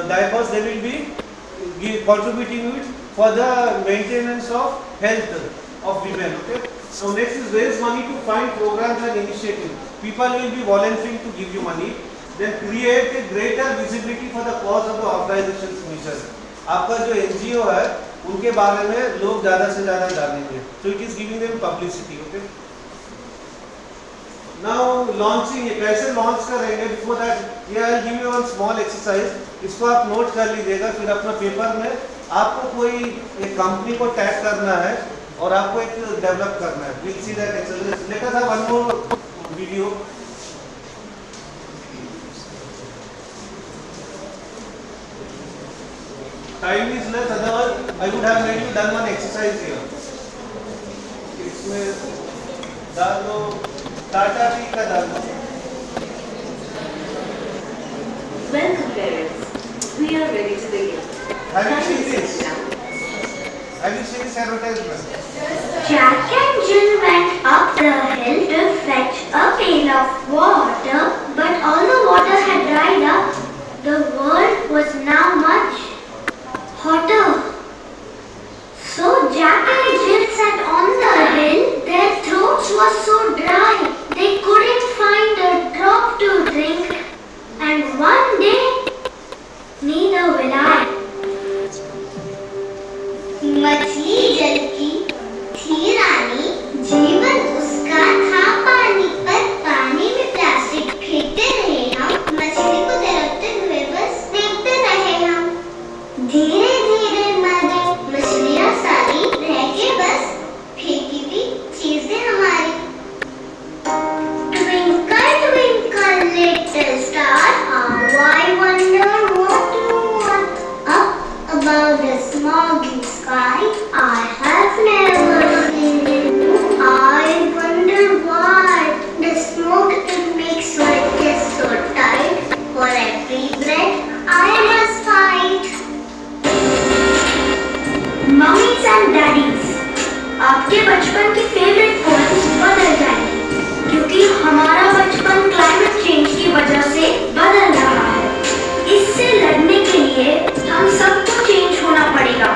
diapers, they will be contributing it for the maintenance of health of women. Okay. So next is raise money to find programs and initiatives. People will be volunteering to give you money. Then create a greater visibility for the cause of the organization's mission. आपका जो NGO है उनके बारे में लोग ज़्यादा से ज़्यादा जानेंगे. So it is giving them publicity. Okay. Now launching, ये कैसे launch करेंगे? Before that, ये I'll give you one small exercise. इसको आप note कर लीजिएगा. फिर अपना पेपर में आपको कोई एक कंपनी को टैग करना है और आपको एक डेवलप करना है. We'll see that exercise. Let us have one more video. Time is less, otherwise I would have made you done one exercise here. इसमें डाल दो टाटा टी का डाल दो. Welcome parents, we are ready to begin. Have you seen this? Have you seen this advertisement? Jack and Jill went up the hill to fetch a pail of water, but all the water had dried up. The world was now much hotter. So Jack and Jill sat on the hill. Their throats were so dry, they couldn't find a drop to drink. And one day, neither will I. मछली जल की थी रानी, जीवन उसका था पानी पर. पानी में प्लास्टिक फेंकते रहे हम, मछली को तैरते हुए बस देखते रहे हम. धीरे धीरे मरी मछलियाँ सारी, रह के बस फेंकी हुई चीजें हमारी. Twinkle twinkle little star, how I wonder what you want. Up above the smoggy sky, I have never seen it. I wonder why the smoke it makes my chest so tight. For every breath I must fight. Mummies and daddies, आपके बचपन की favourite poems बदल जाएंगी क्योंकि हमारा बचपन climate change की वजह से बदल रहा है. इससे लड़ने के लिए हम सबको चेंज होना पड़ेगा.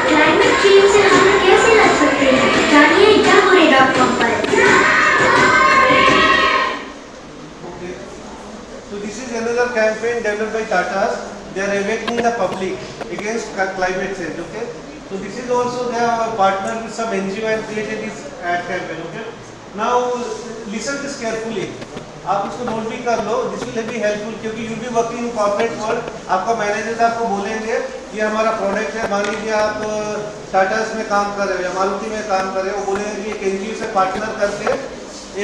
क्लाइमेट चेंज से हम कैसे लड़ सकते हैं? जानिए jagoradar.com पर. Okay. So this is another campaign developed by Tata's. They are awakening the public against climate change. Okay. So this is also they have partnered with some NGO and created this ad campaign. Okay. Now listen this carefully. आप उसको note भी कर लो, this will be helpful, क्योंकि you be working in corporate world, आपका manager आपको बोलेंगे ये हमारा प्रोडक्ट है, मान लीजिए आप टाटास में काम कर रहे हो या मारुति में काम कर रहे हो, बोलेंगे कि एक एनजीओ से पार्टनर करके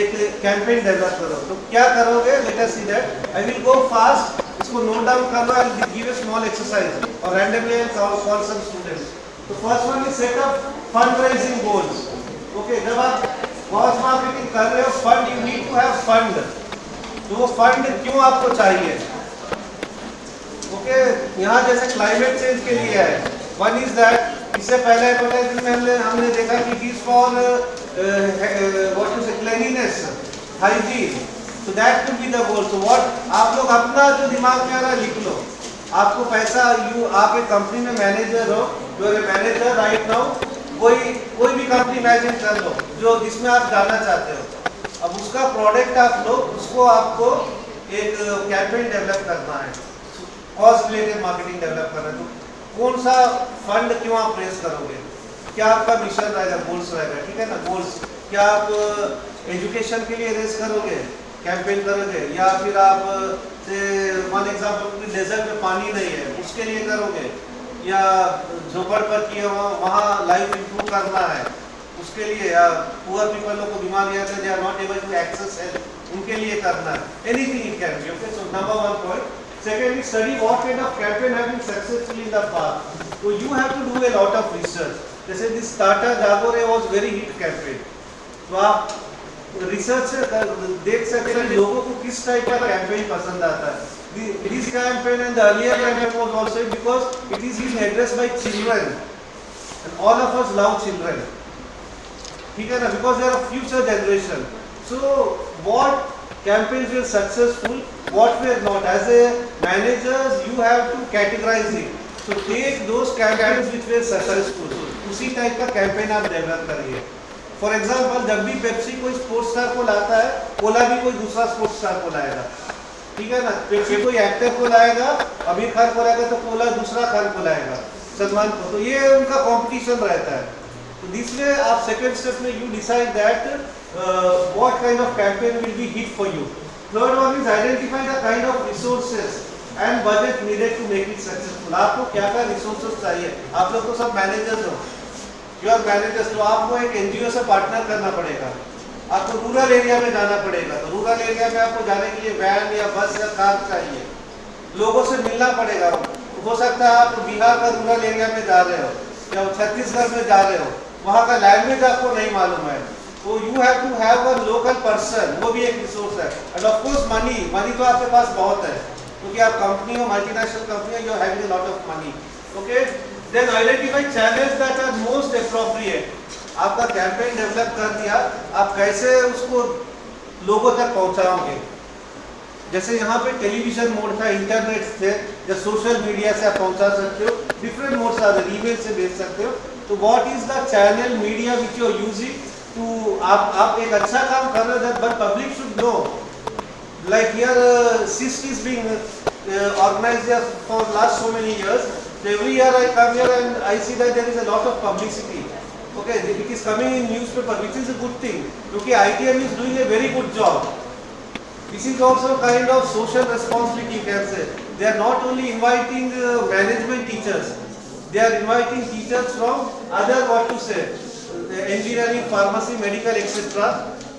एक कैंपेन डेवलप करो, तो क्या करोगे, let us see that. I will go fast, इसको नोट डाउन कर लो, I will give a small exercise और randomly I will call some students. तो first one is set up fund raising goals. Okay, जब आप cross marketing कर रहे हो, fund you need to have fund, तो वो फंड क्यों आपको चाहिए। ओके, यहाँ जैसे क्लाइमेट चेंज के लिए है, वन इज दैट, इससे पहले हमने देखा कि it is for what you say cleanliness, hygiene, so that could be the goal। so what आप लोग अपना जो दिमाग में आ रहा है लिख लो, आपको पैसा, आप एक कंपनी में मैनेजर हो, जो मैनेजर राइट नाउ, कोई भी कंपनी इमेजिन कर लो जो जिसमें आप जाना चाहते हो, अब उसका प्रोडक्ट आप लो, उसको आपको एक कैंपेन डेवलप करना है, कॉस्ट रिलेटेड मार्केटिंग डेवलप करना है, तो कौन सा फंड क्यों आप रेज करोगे, क्या आपका मिशन रहेगा, गोल्स रहेगा, ठीक है ना, गोल्स, क्या आप एजुकेशन के लिए रेज करोगे, कैंपेन करोगे, या फिर आप से वन एग्जाम्पल डेजर्ट में पानी नहीं है उसके लिए करोगे, या झोपड़पट्टी है वहाँ लाइफ इंप्रूव करना है उसके लिए, या पुअर पीपल को बीमारी आते हैं, they are not able to access health, उनके लिए करना है, anything it can be. Okay, so number one point. Secondly, study what kind of campaign have been successful in the past. So you have to do a lot of research. जैसे this Tata Jagore was very hit campaign. तो आप research से देख सकते हैं लोगों को किस टाइप का कैंपेन पसंद आता है। This campaign and the earlier campaign was also because it is being addressed by children, and all of us love children. ठीक है ना, because they are a future generation. So what campaigns were successful, what were not, as a managers you have to categorize it, so take those campaigns which were successful, उसी type का campaign आप develop करिए। For example, जब भी Pepsi कोई sports star को लाता है, कोला भी कोई दूसरा स्पोर्ट्स स्टार को लाएगा, ठीक है ना, पेप्सी कोई एक्टर को लाएगा, आमिर खान को लाएगा, तो कोला दूसरा खान को लाएगा, सलमान को, तो ये उनका कंपटीशन रहता है। तो दिस वे आप सेकंड स्टेप में you decide that what kind of campaign will be hit for you. Third one is identify the kind of resources and budget needed to make it successful. आपको क्या क्या resources चाहिए, आप लोग तो सब मैनेजर्स हो, you are managers, तो आपको एक एनजीओ से पार्टनर करना पड़ेगा, आपको रूरल एरिया में जाना पड़ेगा, तो रूरल एरिया में आपको जाने के लिए वैन या बस या कार चाहिए, लोगों से मिलना पड़ेगा, हो सकता है आप बिहार का रूरल एरिया में जा रहे हो या छत्तीसगढ़ में जा रहे हो, वहाँ का लैंग्वेज आपको नहीं मालूम है, तो you have to have a local person, वो भी एक रिसोर्स है। एंड ऑफ कोर्स मनी तो आपके पास बहुत है, क्योंकि आप कंपनी हो, मल्टीनेशनल कंपनी है, you are having a lot of money. Okay, then identify channels that are most appropriate. आपका कैंपेन डेवलप कर दिया, आप कैसे उसको लोगों तक पहुंचाओगे, जैसे यहाँ पे टेलीविजन मोड था, इंटरनेट से या सोशल मीडिया से आप पहुंचा सकते हो, डिफरेंट मोड्स आ रहे, ईमेल से भेज सकते हो, तो what is the channel media which you are using to, आप एक अच्छा काम कर रहे हो, but public should know, like here CIST is being organized here for last so many years, so every year I come here and I see that there is a lot of publicity. Okay, it is coming in newspaper, which is a good thing, because ITM is doing a very good job. This is also kind of social responsibility, you can say. They are not only inviting management teachers, they are inviting teachers from other, what to say, engineering, pharmacy, medical, etc.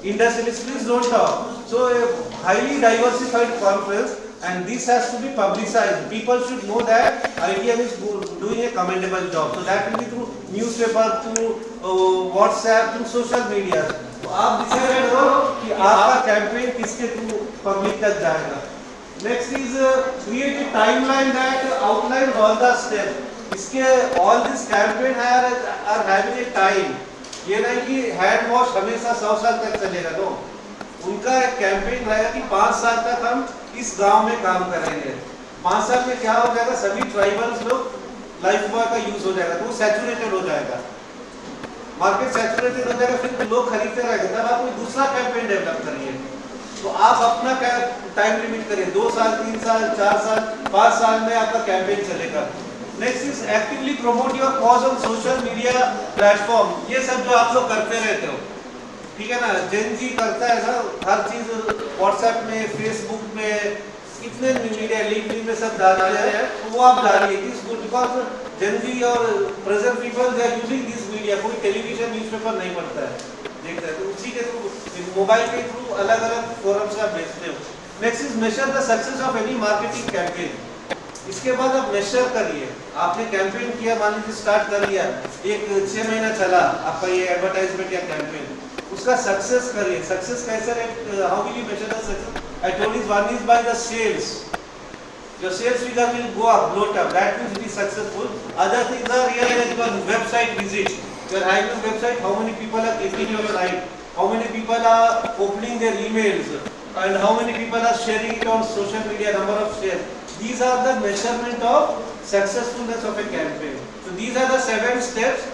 Industrialists, please don't talk. So a highly diversified conference, and this has to be publicized. People should know that ITM is doing a commendable job. So that will be through newspaper, through WhatsApp, through social media. तो आप decide करो कि आपका campaign किसके through public तक जाएगा। Next is create a timeline that outline all the step. इसके all this campaign are having a time, ये नहीं कि हैंड वॉश हमेशा 100 साल तक चलेगा, नो, उनका एक कैंपेन रहेगा कि 5 साल तक हम इस गांव में काम करेंगे, 5 साल में क्या हो जाएगा, सभी ट्राइबल्स लोग लाइफ बॉय का यूज हो जाएगा, तो वो सैचुरेटेड हो जाएगा, मार्केट सैचुरेटेड हो जाएगा, फिर लोग खरीदते रहेंगे, तब आप कोई दूसरा कैंपेन डेवलप करिए। तो आप अपना टाइम लिमिट करिए, 2 साल, 3 साल, 4 साल, 5 साल में आपका कैंपेन चलेगा। Next is actively promote your cause on social media platform. ये सब जो आप लोग करते रहते हो, ठीक है ना, जेन जी करता है ना हर चीज व्हाट्सएप में, फेसबुक में, कितने मीडिया लिंक्डइन में सब डालते हैं, तो वो आप डालिए। It is good because Gen Z और present people they are using this media. कोई टेलीविजन न्यूज़पेपर नहीं पढ़ता है, देखता है, तो उसी के थ्रू मोबाइल के थ्रू अलग अलग फोरम से आप भेजते हो। Next is major the success of any marketing campaign. इसके बाद आप मेजर करिए, आपने कैंपेन किया, मान लीजिए स्टार्ट कर लिया, एक 6 महीना चला आपका ये एडवर्टाइजमेंट या कैंपेन, उसका सक्सेस करिए। सक्सेस कैसे, how will you measure the success? I told you one is by the sales. Your sales figure will go up, bloat up. That means it is successful. Other things are real, like your website visit. You are having a website. How many people are clicking your site? How many people are opening their emails? And how many people are sharing it on social media? Number of shares. These are the measurement of successfulness of a campaign. So these are the 7 steps.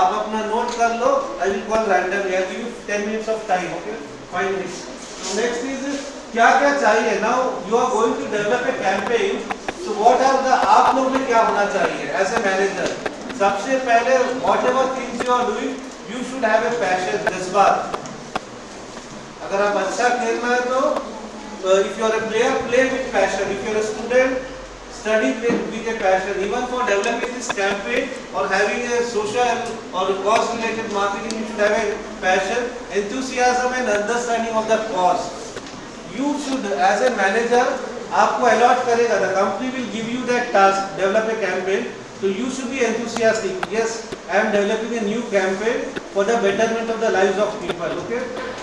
आप अपना note कर लो. I will call randomly. I will give you 10 minutes of time. Okay? 5 minutes. So next is क्या क्या चाहिए। Now you are going to develop a campaign, so what are the, आप लोग में क्या होना चाहिए एज ए मैनेजर? सबसे पहले whatever things you are doing, you should have a passion, जज्बात। अगर आप अच्छा खेलना है तो if you are a player, play with passion. If you are a student, study with a passion. Even for developing this campaign और having a social और cause related marketing, you should have a passion, enthusiasm and understanding of the cause. You should, as a manager, आपको allot करेगा, the company will give you that task, develop a campaign, so you should be enthusiastic. Yes, I am developing a new campaign for the betterment of the lives of people. Okay?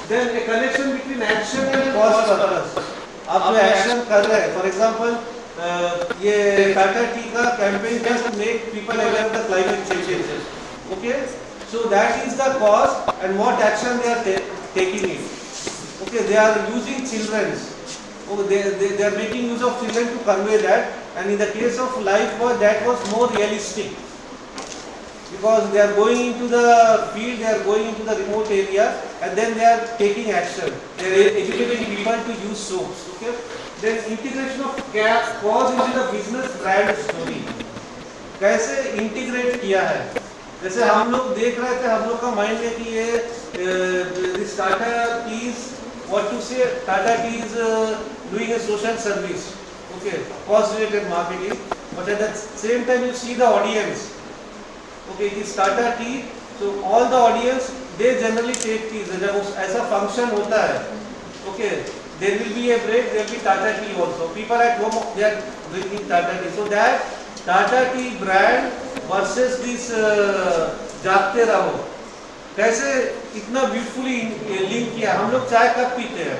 Then a connection between action and cause purpose. आप जो action कर रहे हैं, for example, ये Tata T का campaign just make people aware of the climate changes. Okay? So that is the cause and what action they are taking it. Okay, they are using children. Oh, they are making use of children to convey that. And in the case of life, that was more realistic because they are going into the field, they are going into the remote area, and then they are taking action. They are educating people to use soaps. Okay. Then integration of cause into the business brand story. कैसे integrate किया है? जैसे हम लोग देख रहे थे, हम लोग का माइंड है कि ये Tata teas, what to say, Tata Tea is doing a social service, okay, cost related marketing, but at the same time you see the audience, okay, it is Tata Tea, so all the audience they generally take tea. जब ऐसा function होता है, okay, there will be a break, there will be Tata Tea also. People at home they are drinking Tata Tea, so that Tata Tea brand versus this जागते रहो, कैसे इतना beautifully link किया। हम लोग चाय कब पीते हैं?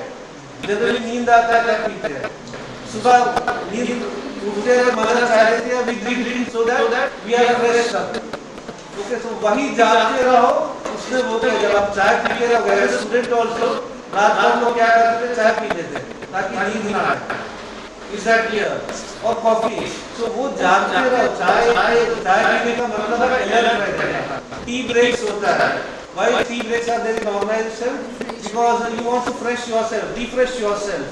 जनरली नींद आता है कब पीते हैं? सुबह नींद उठते हैं, मदर चाय देती है, we drink so that we are fresh up. Okay, so वही जागते रहो, उसने वो क्या, जब आप चाय पीते रहो, एज ए स्टूडेंट आल्सो रात भर हम लोग क्या करते थे, चाय पी लेते ताकि नींद ना आए। Is that clear? और कॉफी, सो वो जागते रहो, चाय पीने का मतलब है अलर्ट रहते हैं। टी ब्रेक्स होता है। Why tea breaks are there in organization? Because you want to refresh yourself.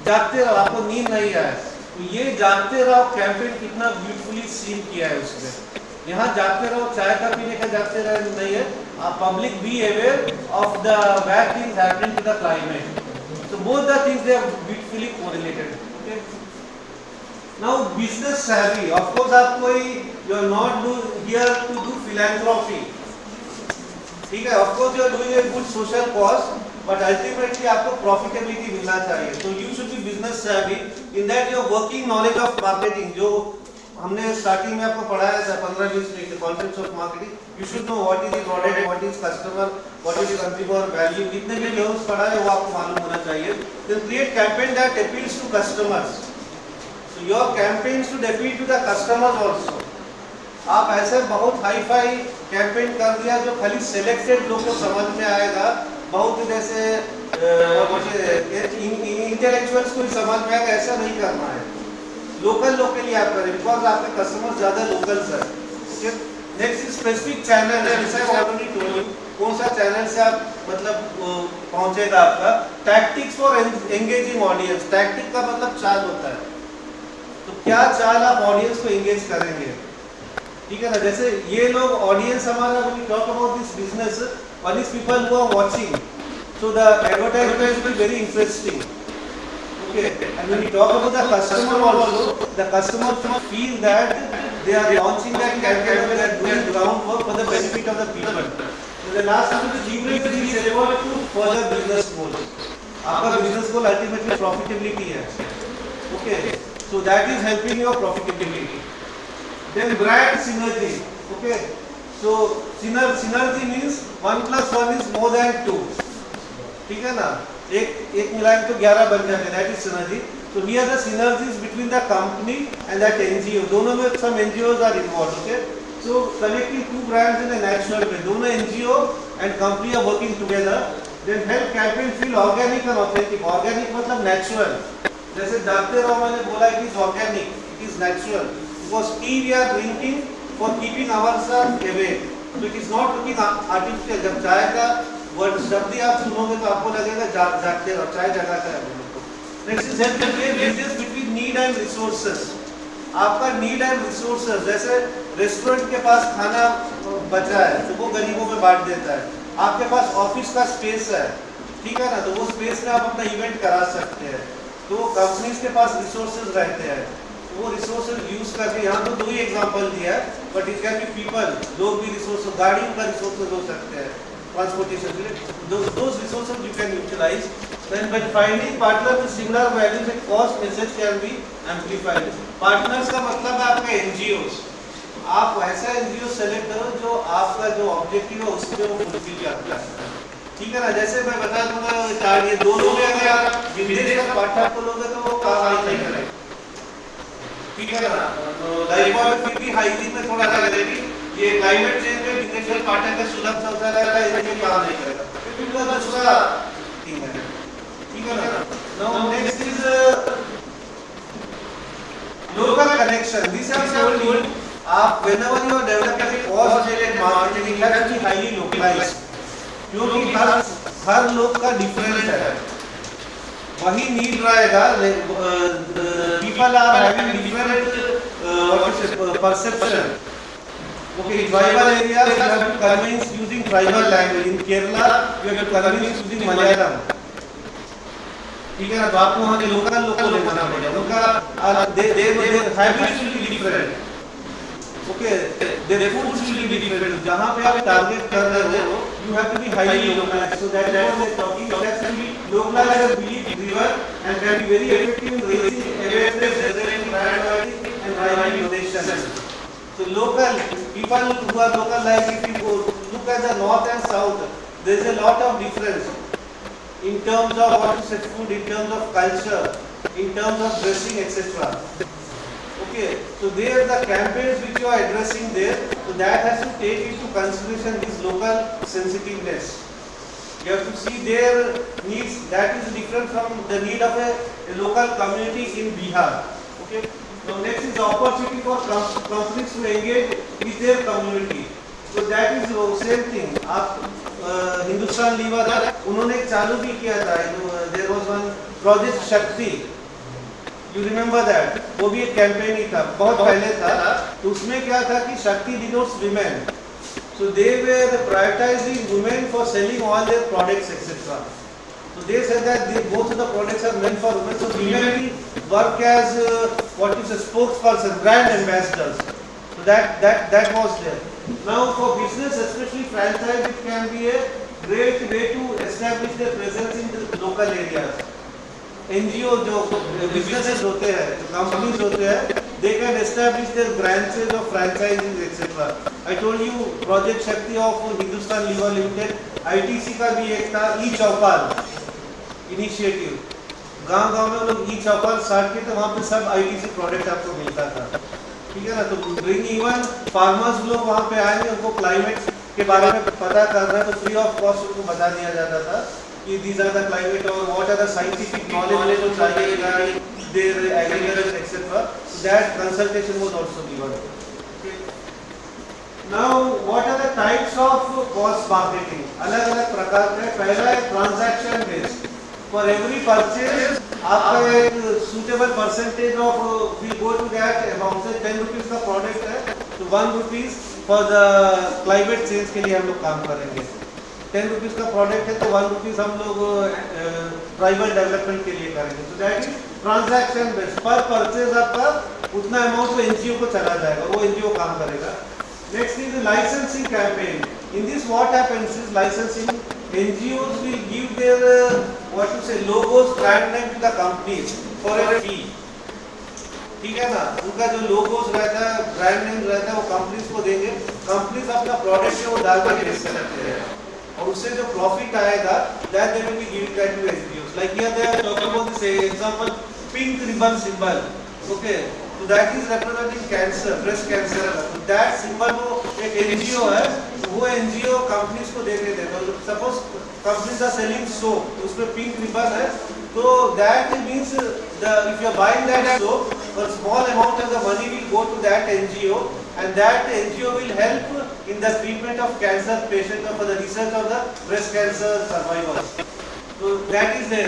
जागते रहो, आपको नींद नहीं आए, तो ये जागते रहो कैंपेन कितना ब्यूटीफुली सीन किया है उसमें। यहाँ जागते रहो, चाय का पीने का जागते रहो नहीं है, आप public be aware of the bad things happening to the climate. So both the things they are beautifully correlated. Okay. Now business savvy. Of course आप कोई, you are not here to do philanthropy. ठीक है, of course you are doing a good social cause, but ultimately आपको profitability मिलना चाहिए। तो you should be business savvy in that your working knowledge of marketing, जो हमने starting में आपको पढ़ाया था 15-20 minute concepts of marketing. You should know what is the product, what is customer, what is consumer value, जितने भी terms पढ़ा है वो आपको मालूम होना चाहिए। Then create campaign that appeals to customers, so your campaign should appeal to the customers also. आप ऐसे बहुत हाई फाई कैंपेन कर दिया जो खाली सिलेक्टेड लोग को समझ में आएगा, बहुत जैसे इंटेलेक्चुअल्स को समझ में आएगा, ऐसा नहीं करना है। लोकल लोग के लिए आप करें, बिकॉज आपके कस्टमर्स ज्यादा लोकल्स है। नेक्स्ट इज स्पेसिफिक चैनल है, जैसे ऑलरेडी टोल्ड यू कौन सा चैनल से आप मतलब पहुंचेगा आपका। Tactics for engaging audience, tactic का मतलब चाल होता है, तो क्या चाल आप ऑडियंस को एंगेज करेंगे, ठीक है ना। जैसे ये लोग ऑडियंस हमारा, when we talk about this business, one is people who are watching, So the advertisement will be very interesting. Okay, and when we talk about the customer also, the customer must feel that they are launching that campaign, they are doing groundwork for the benefit of the people. So the last one is leverage this effort to further business goals. आपका business goal ultimately profitability है. Okay, so that is helping your profitability. Then brand synergy. Okay, so synergy means 1 plus 1 is more than 2. ठीक है ना? एक मिलाकर तो 11 बन जाते हैं. That is synergy. So here the synergies between the company and that NGO. दोनों में some NGOs are involved. Okay. So connecting two brands in a natural way. दोनों NGO and company are working together. Then help campaign feel organic and authentic. Organic मतलब natural. जैसे doctor Rao ने बोला it is organic, it is natural. Because tea we are drinking for keeping ourselves awake. So it is not looking artificial. जब चाय का word शब्द ही आप सुनोगे तो आपको लगेगा जागते रहो, चाय जगाता है. Next is help business between need and resources. आपका नीड एंड रिसोर्सेज, जैसे रेस्टोरेंट के पास खाना बचा है तो वो गरीबों में बांट देता है. आपके पास ऑफिस का स्पेस है, ठीक है ना, तो वो स्पेस में आप अपना इवेंट करा सकते हैं. तो कंपनीज के पास रिसोर्सेज रहते हैं, वो रिसोर्सेज यूज करके, यहाँ तो 2 ही एग्जांपल दिया है, but it can be people, लोग भी रिसोर्स, गाड़ी का रिसोर्सेज हो सकते हैं, transportation, those resources you can utilize. Then by finding partner with similar values and cost, message can be amplified. Partners का मतलब है आपका NGOs. आप ऐसा NGO सेलेक्ट करो जो आपका जो ऑब्जेक्टिव है उसमें वो फुलफिल करता है. ठीक है ना? जैसे मैं बता दूंगा, ये 2 लोग अगर आप विदेश का पार्टनर को लोगे तो वो काम नहीं करेगा. ठीक है ना? तो लाइफ और फिर भी हाइजीन में थोड़ा सा लगेगी. ये क्लाइमेट चेंज में इंडस्ट्रियल पार्टनर का सुलभ शौचालय का इसमें काम नहीं करेगा. फिर तो दूसरा ठीक है. ठीक है ना? Now next is local connection. This have told आप whenever you are developing cost related marketing have to be highly localised. क्योंकि हर लोग का डिफरेंस है, वही नीड रहेगा. People are having different perception. Okay, tribal areas you have to convince using tribal language. In Kerala you have to convince using Malayalam. ठीक है ना? तो आपको वहाँ के लोकल लेना पड़ेगा. उनका their habits will be different. Okay, their foods will be different. जहाँ पे आप टारगेट कर रहे हो, you have to be highly localized. So that is what they are talking. That should be localized and belief driven and can be very effective in raising awareness, generating brand loyalty and driving innovation. So local people who are local, like if you look at the north and south, there is a lot of difference in terms of what to say food, in terms of culture, in terms of dressing, etc. Okay, so there the campaigns which you are addressing there, so that has to take into consideration this local sensitiveness. You have to see their needs. That is different from the need of a local community in Bihar. Okay. So next is opportunity for companies to engage with their community. So that is the same thing. आप Hindustan liver उन्होंने चालू भी किया था. There was one project शक्ति. You remember that? वो भी एक कैंपेन ही था, बहुत पहले था. तो उसमें क्या था कि शक्ति denotes women. So they were prioritizing women for selling all their products, etc. So they said that both of the products are meant for women. So women work as what is a spokesperson, brand ambassadors. So that was there. Now for business, especially franchise, it can be a great way to establish their presence in the local areas. NGO जो businesses होते हैं, companies होते हैं, they can establish their branches of franchises, etc. I told you Project Shakti of Hindustan Lever Limited, ITC का भी एक था e-चौपाल initiative. गांव-गांव में लोग e-चौपाल स्टार्ट किए तो वहाँ पे सब ITC प्रोडक्ट आपको मिलता था. ठीक है ना? तो ब्रिंग इवन फार्मर्स लोग वहाँ पे आएंगे, उनको क्लाइमेट के बारे में पता करना है तो फ्री ऑफ कॉस्ट उनको बता दिया जाता था कि these are the climate or what are the scientific knowledge जो चाहिए regarding their agriculture etc. So that consultation was also given. Okay. Now what are the types of cost marketing? अलग-अलग प्रकार के. पहला है transaction based. For every purchase आपका एक suitable percentage of we go to that amount. से 10 rupees का product है तो 1 rupees for the climate change के लिए हम लोग काम करेंगे. ₹10 का प्रोडक्ट है तो ₹1 हम लोग ट्राइबल डेवलपमेंट के लिए करेंगे। तो दैट इज ट्रांजैक्शन बेस्ड, पर परचेज आपका उतना अमाउंट तो एनजीओ को चला जाएगा, वो एनजीओ काम करेगा। Next is licensing campaign. In this what happens is licensing, NGOs will give their what to say logos, brand name to the companies for a fee। ठीक है ना, उनका जो लोगोस रहता है, ब्रांड नेम रहता है, वो कंपनीज को देंगे, कंपनीज अपना प्रोडक्ट है वो डाल कर बेच सकते हैं और उससे जो प्रॉफिट आएगा that they will be giving that to NGOs। Like here they are talking about this example pink ribbon symbol, okay, तो that is representing cancer, breast cancer. तो दैट सिंबल वो एक NGO है, वो NGO कंपनीज को दे देते हैं। तो suppose companies are selling soap, तो उसमें पिंक रिबन है, तो that means if you are buying that soap, a small amount of the money will go to that NGO and that NGO will help in the treatment of cancer patients or for the research of the breast cancer survivors। तो that is the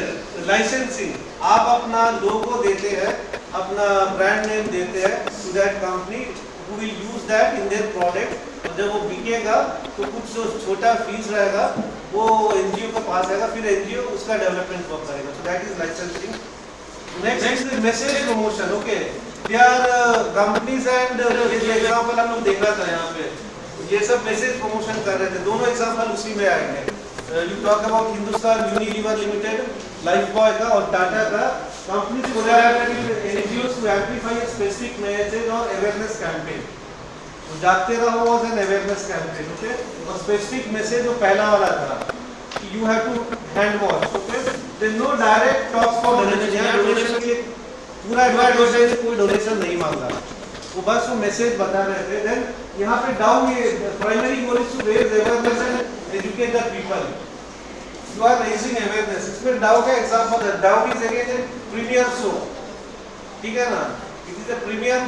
licensing। आप अपना लोगो देते हैं, अपना brand name देते हैं to that company who will use that in their product। और जब वो बिकेगा तो कुछ जो छोटा फीस रहेगा वो एनजीओ के पास आएगा, फिर एनजीओ उसका डेवलपमेंट वर्क करेगा। So that is licensing. Next is message promotion. Okay, they are companies and ये एग्जांपल हम लोग देख रहा था यहाँ पे, ये सब मैसेज प्रमोशन कर रहे थे, दोनों एग्जांपल उसी में आएंगे। You talk about Hindustan Unilever Limited, Lifebuoy का और टाटा का। Companies collaborate with NGOs to amplify a specific message और अवेयरनेस कैंपेन। तो जागते रहो was an awareness campaign, okay, और स्पेसिफिक मैसेज जो पहला वाला था कि you have to hand wash, okay, there no direct talks for donation. यहाँ डोनेशन के लिए पूरा एडवर्टाइजमेंट कोई डोनेशन नहीं मांगा, वो बस वो मैसेज बता रहे थे। देन यहाँ पे डाउन ये primary goal is to raise awareness and educate the people. You are raising awareness. इसमें डाउ का एग्जांपल है, डाउ इज अगेन प्रीमियर सोप, ठीक है ना, it is a premium,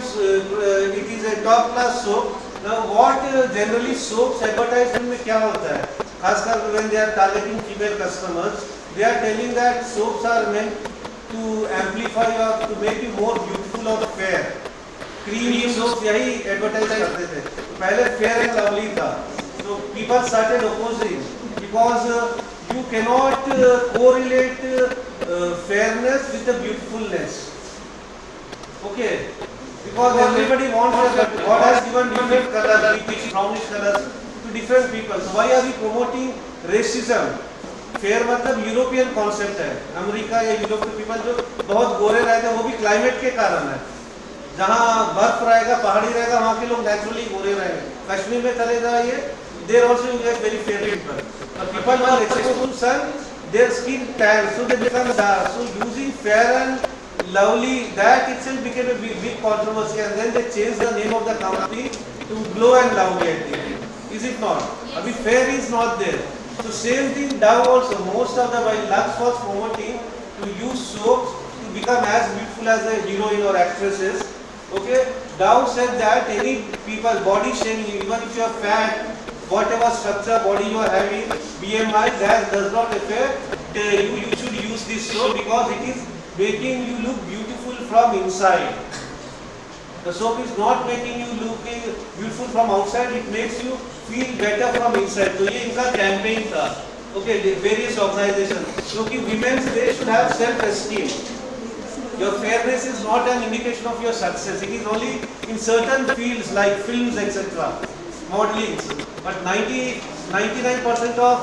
it is a top class soap। Now what generally soaps advertisement में क्या होता है, खासकर when they are targeting female customers, they are telling that soaps are meant to amplify or to make you more beautiful or fair। cream soaps यही advertise करते थे, पहले fair and lovely था, so people started opposing because you cannot correlate fairness with the beautifulness। Okay, because everybody wants that God has given different colors, which brownish colors to different people। So why are we promoting racism? Fair मतलब European concept है, America या Europe के people जो बहुत गोरे रहते हैं वो भी क्लाइमेट के कारण है। जहाँ बर्फ रहेगा, पहाड़ी रहेगा, वहाँ के लोग नेचुरली गोरे रहेंगे। कश्मीर में चले जाइए, there also you get very fair people, but people who are exposed to sun, their skin tan, so they become dark। So using fair and lovely, that itself became a big controversy, and then they changed the name of the company to Glow and Lovely, I think. Is it not? Yes. Abhi fair is not there. So same thing Dove also, most of the while Lux was promoting to use soaps to become as beautiful as a heroine or actresses, okay, Dove said that any people body shaming, even if you are fat, whatever structure body you are having, BMI, that does not affect you should use this soap because it is making you look beautiful from inside। The soap is not making you looking beautiful from outside, it makes you feel better from inside। तो ये इनका campaign था, okay, various organizations, क्योंकि women's they should have self esteem। Your fairness is not an indication of your success, it is only in certain fields like films etc, modeling, but 99% of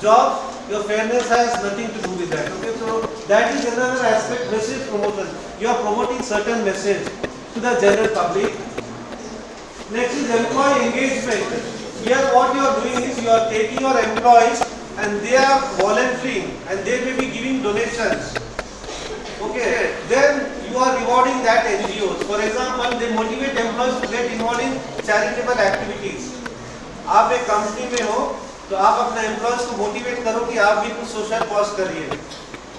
jobs your fairness has nothing to do with that, okay। So that is another aspect, message promotion, you are promoting certain message to the general public। Next is employee engagement। Here what you are doing is you are taking your employees and they are volunteering and they may be giving donations, okay, then you are rewarding that NGOs। For example, they motivate employees to get involved in charitable activities। आप एक company में हो तो आप अपने employees को motivate करो कि आप भी कुछ सोशल कॉज करिए,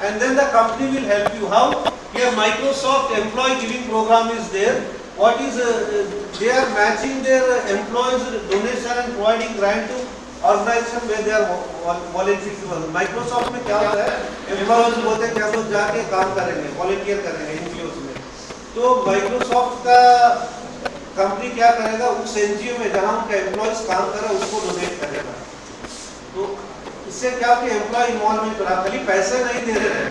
and then the company will help you. How? Here Microsoft employ giving program is there. What is they are matching their employees donation and providing grant to organization where they are volunteering. Microsoft में क्या होता है, employees बोलते हैं कि हम लोग जाके काम करेंगे, वॉलंटियर करेंगे एनजीओ में। तो माइक्रोसॉफ्ट का कंपनी क्या करेगा, उस एनजीओ में जहां उनका एम्प्लॉयज काम कर रहा है उसको डोनेट करेगा। तो इससे क्या कि एम्प्लॉय इन्वॉल्वमेंट करा, खाली पैसे नहीं दे रहे हैं,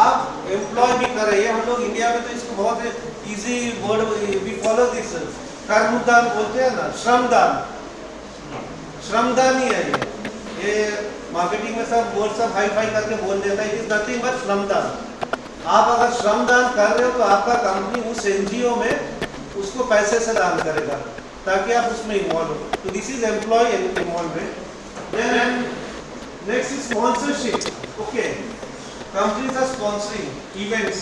आप एम्प्लॉय भी कर रहे हैं। हम लोग इंडिया में तो इसको बहुत easy word we follow this, कर्मदान बोलते हैं ना, श्रमदान, श्रमदान ही है ये मार्केटिंग में सब वर्ड सब हाई फाई करके बोल देता है, इट इज नथिंग बट श्रमदान। आप अगर श्रमदान कर रहे हो तो आपका कंपनी उस एनजीओ में उसको पैसे से दान करेगा ताकि आप उसमें इन्वॉल्व हो। तो this is employ involvement. Then next is sponsorship. Okay, companies are sponsoring events,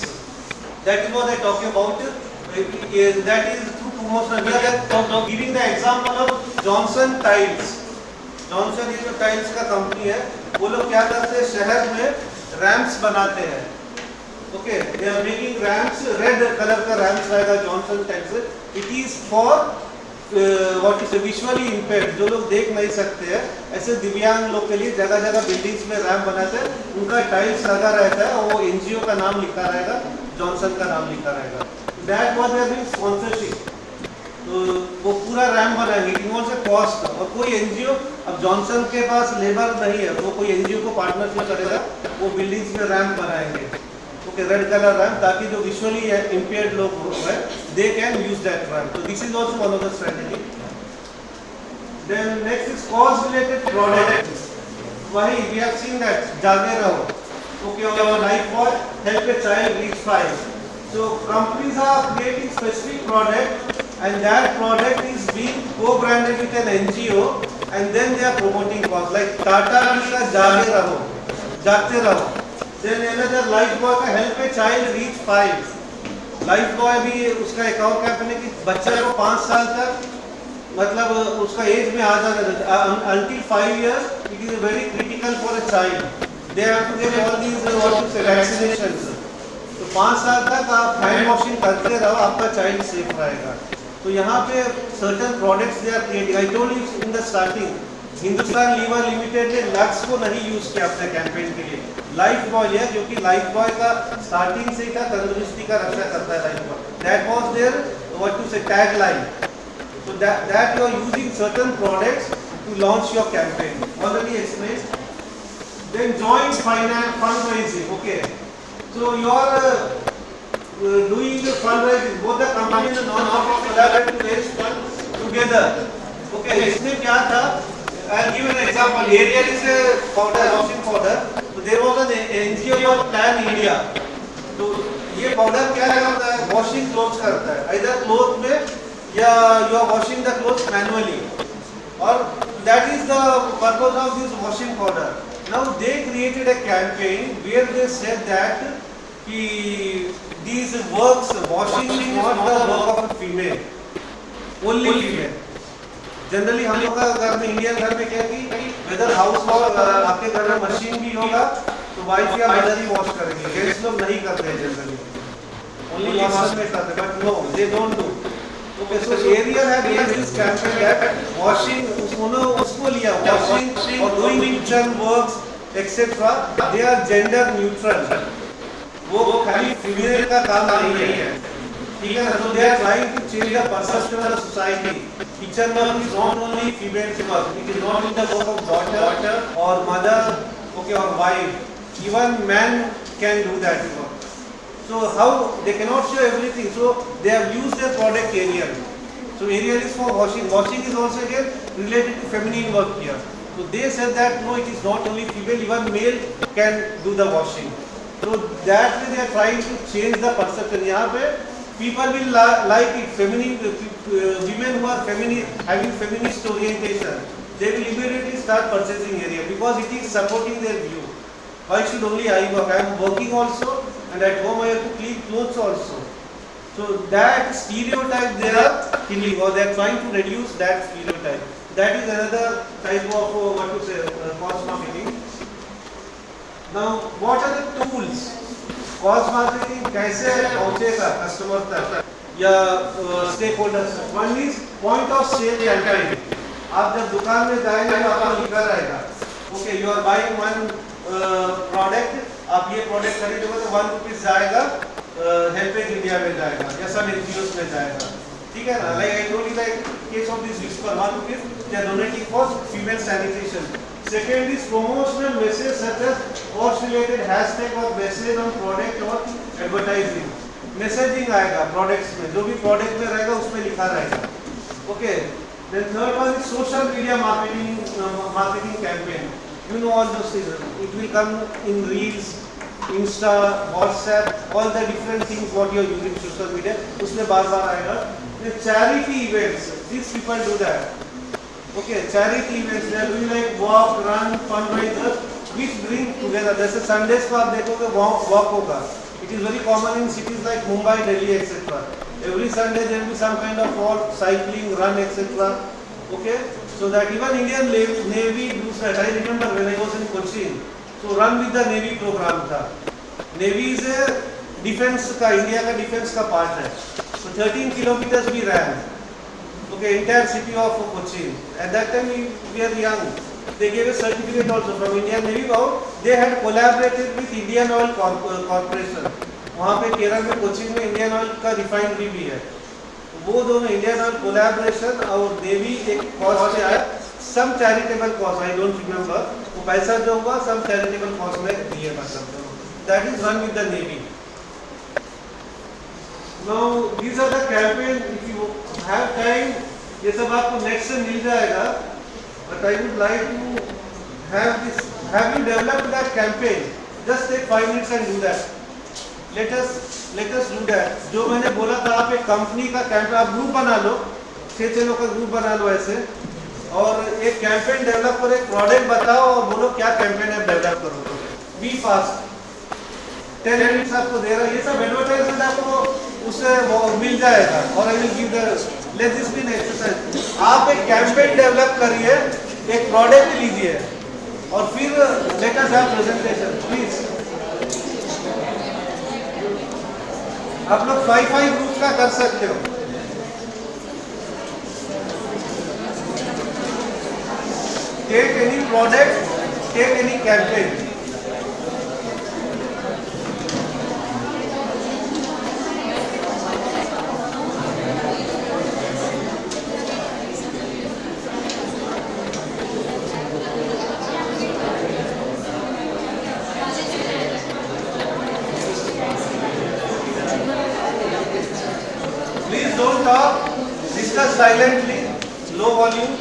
that is what I talk about, that is through promotion. We are giving the example of Johnson Tiles. Johnson ये जो tiles का company है, वो लोग क्या करते हैं, शहर में रैम्प्स बनाते हैं। Okay, they are making ramps, red colour का रैम्प्स आएगा Johnson Tiles. It is for what is visually impaired, जो लोग देख नहीं सकते हैं, ऐसे दिव्यांग लोग के लिए जगह जगह बिल्डिंग्स में रैम्प बनाते हैं, उनका टाइल्स लगा रहता है, वो एनजीओ का नाम लिखा रहेगा, जॉनसन का नाम लिखा रहेगा। That was there being sponsorship. तो वो पूरा रैम्प बनाएंगे, इन्वॉल्व से कॉस्ट, और कोई एनजीओ, अब जॉनसन के पास लेबर नहीं है तो कोई एनजीओ को पार्टनरशिप करेगा, वो बिल्डिंग्स में रैम्प बनाएंगे, ओके, रेड कलर रैम्प, ताकि जो विजुअली इम्पेयर्ड लोग हैं they can use that rhyme. So this is also one of the strategy. Then next is cause related product. Wahi we have seen that जागे रहो, okay, or life boy help a child reach 5. So companies are creating specific product and that product is being co-branded with an NGO and then they are promoting cause, like Tata का जागे रहो, जागते रहो. Then another life boy का help a child reach 5. Life boy भी उसका एक और कैंपेन है कि बच्चे को 5 साल तक, मतलब उसका एज में आ जाना, until 5 years it is very critical for a child, they have to get all these what to say vaccinations. तो 5 साल तक आप हैंड वॉशिंग करते रहो, आपका चाइल्ड सेफ रहेगा। तो यहाँ पे certain products they are creating. I told you in the starting, Hindustan Lever Limited ने लक्स को नहीं यूज किया अपने कैंपेन के लिए, लाइफ बॉय है, क्योंकि लाइफ बॉय का स्टार्टिंग से ही था तंदुरुस्ती का रक्षा करता है Lifebuoy, that was there what to say tag line. So that you are using certain products to launch your campaign, already explained. Then joint finance fundraising, okay, so you are doing the fundraising, both the company and the non-profit collaborate to raise funds together. Okay, इसमें क्या था? I'll give an example. Ariel is a powder, washing powder. So there was an NGO called Plan India. तो ये powder क्या करता है? Washing clothes करता है. Either cloth में या you are washing the clothes manually. और that is the purpose of this washing powder. Now they created a campaign where they said that कि these works, washing is not the work of a female, only female. Generally हम लोग का घर में, Indian घर में क्या कि वेदर हाउस वाइफ, आपके घर में मशीन भी होगा तो वाइफ या मदर ही वॉश करेंगे, जेंट्स लोग नहीं करते हैं जनरली, ओनली मास्टर्स में करते हैं, but no they don't do. Okay, so Ariel है दिस कैंपेन दैट वॉशिंग, उसको लिया, वॉशिंग और doing kitchen works etcetera, they are gender neutral, वो खाली फीमेल का काम नहीं है, ठीक है। So they are trying to change the perception of the society. Kitchen work is not only female work. It is not in the work of daughter or mother, okay, or wife. Even men can do that work. So how they cannot show everything. So they have used their product Ariel. So Ariel is for washing. Washing is also again related to feminine work here. So they said that no, it is not only female, even male can do the washing. So that way they are trying to change the perception. यहाँ पे people will like it, feminine women who are feminine, having feminist orientation, they will immediately start purchasing Ariel because it is supporting their view. Why should only I work? I am working also, and at home I have to clean clothes also. So that stereotype they are killing, or they are trying to reduce that stereotype. That is another type of what to say cost marketing. Now, what are the tools? Cost marketing कैसे पहुंचेगा customer तक या stakeholders तक? One is point of sale campaign. आप जब दुकान में जाएंगे तो आपको लिखा रहेगा, okay, you are buying one product, आप ये प्रोडक्ट खरीदोगे तो ₹1 जाएगा हेल्पेज इंडिया में जाएगा या सब एनजीओस में जाएगा। ठीक है ना? Like I told you, like case of this whisper, one is they are donating for female sanitation. Second is promotional message such as course related hashtag or message on product or advertising. Messaging आएगा products में, जो भी product में रहेगा उसमें लिखा रहेगा. Okay. Then third one is social media marketing campaign. You know all those things. It will come in reels, Insta, WhatsApp, all the different things what you are using social media. उसमें बार-बार आएगा. The charity events, these people do that. Okay, charity events, they are doing like walk, run, fundraisers, which bring together. जैसे Sundays को आप देखोगे walk होगा. It is very common in cities like Mumbai, Delhi, etc. Every Sunday there will be some kind of walk, cycling, run, etc. Okay, so that even Indian Navy does that. I remember when I was in Cochin. So run with the Navy program था. Navy is a defense का, India का defense का part है. So 13 kilometers we ran. Okay, entire city of Cochin. At that time we were young. They gave a certificate also from Indian Navy. They had collaborated with Indian Oil Corporation. वहाँ पे केरल में कोचिन में Indian oil का refinery भी है. वो दोनों Indian oil collaboration और नेवी एक कॉज से आया. Some charitable cause, I don't remember. वो पैसा जो होगा सम चैरिटेबल कॉज में दिए मतलब. That is run with the navy. Now these are the campaign. If you have time, ये सब आपको नेक्स्ट से मिल जाएगा. But I would like to have this. Have you developed that campaign? Just take 5 minutes and do that. Let us do that. जो मैंने बोला था, आप एक कंपनी का कैंपेन, आप ग्रुप बना लो, 6 लोग का ग्रुप बना लो ऐसे, और एक कैंपेन डेवलप करो, एक प्रोडक्ट बताओ और बोलो क्या कैंपेन आप डेवलप करो. B fast. 10 मिनट्स आपको दे रहा है. ये सब एडवर्टाइजमेंट आपको उससे मिल जाएगा. और I will give the let this be an exercise. आप एक कैंपेन डेवलप करिए, एक प्रोडक्ट लीजिए और फिर let us have presentation please. आप लोग 5 ग्रुप्स का कर सकते हो. Take any product, take any campaign. Discuss silently, low volume.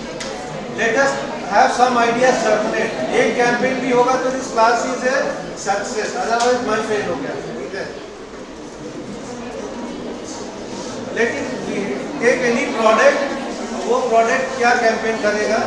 Let us have some ideas circulate. एक कैंपेन भी होगा तो this class is a success. Otherwise मैं फेल हो गया. ठीक है. Let it take any product. वो प्रोडक्ट क्या कैंपेन करेगा?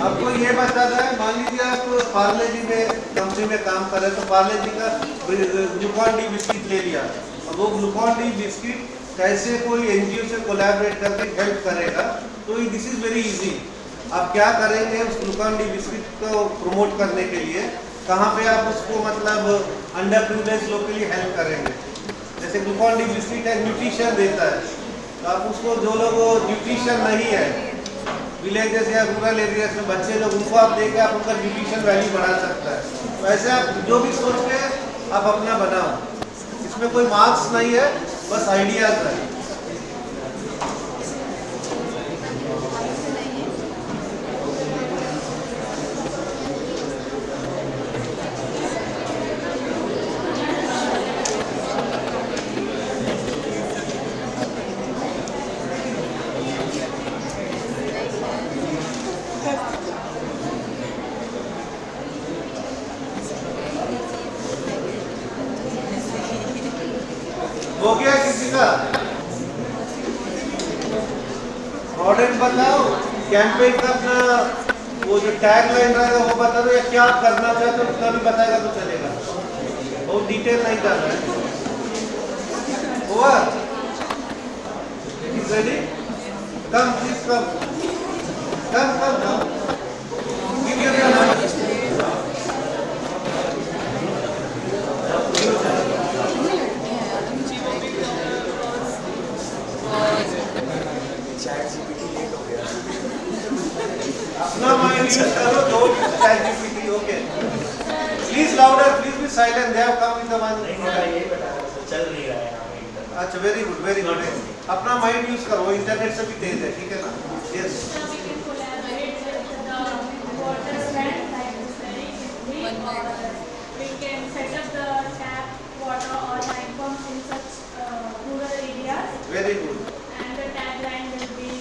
आपको ये बताना है, मान लीजिए आप पार्ले जी में कंपनी में काम कर रहे हैं, तो पार्ले जी का ग्लूकॉन डी बिस्किट ले लिया. अब वो ग्लूकॉन डी बिस्किट कैसे कोई एनजीओ से कोलैबोरेट करके हेल्प करेगा, तो दिस इज वेरी इजी. आप क्या करेंगे, उस ग्लूकॉन डी बिस्किट को प्रमोट करने के लिए कहाँ पे आप उसको मतलब अंडर प्रिविलेज लोग के लिए हेल्प करेंगे. जैसे ग्लूकॉन डी बिस्किट है, न्यूट्रिशन देता है, तो आप उसको जो लोग न्यूट्रिशन नहीं है, विलेजेस या रूरल एरियाज में बच्चे लोग, उनको आप देके आप उनका न्यूट्रिशन वैल्यू बढ़ा सकता है. तो ऐसे आप जो भी सोच के आप अपना बनाओ. इसमें कोई मार्क्स नहीं है, बस आइडियाज है. प्रोडक्ट बताओ, कैंपेन का अपना वो जो टैग लाइन रहेगा वो बता दो, या क्या करना चाहते हो तभी बताएगा तो चलेगा, बहुत डिटेल नहीं करना है। Over, ready? Come, please come. Come. Give your number. अपना माइंड यूज करो, don't use ChatGPT, okay? Please louder, please be silent. They have come in the one. चल नहीं रहा है यहाँ पे। अच्छा, वेरी गुड, वेरी गुड। अपना माइंड यूज करो, इंटरनेट से भी तेज है, ठीक है ना? Yes. We can set up the tap water or hand pumps in such rural areas, very good. and the tagline will be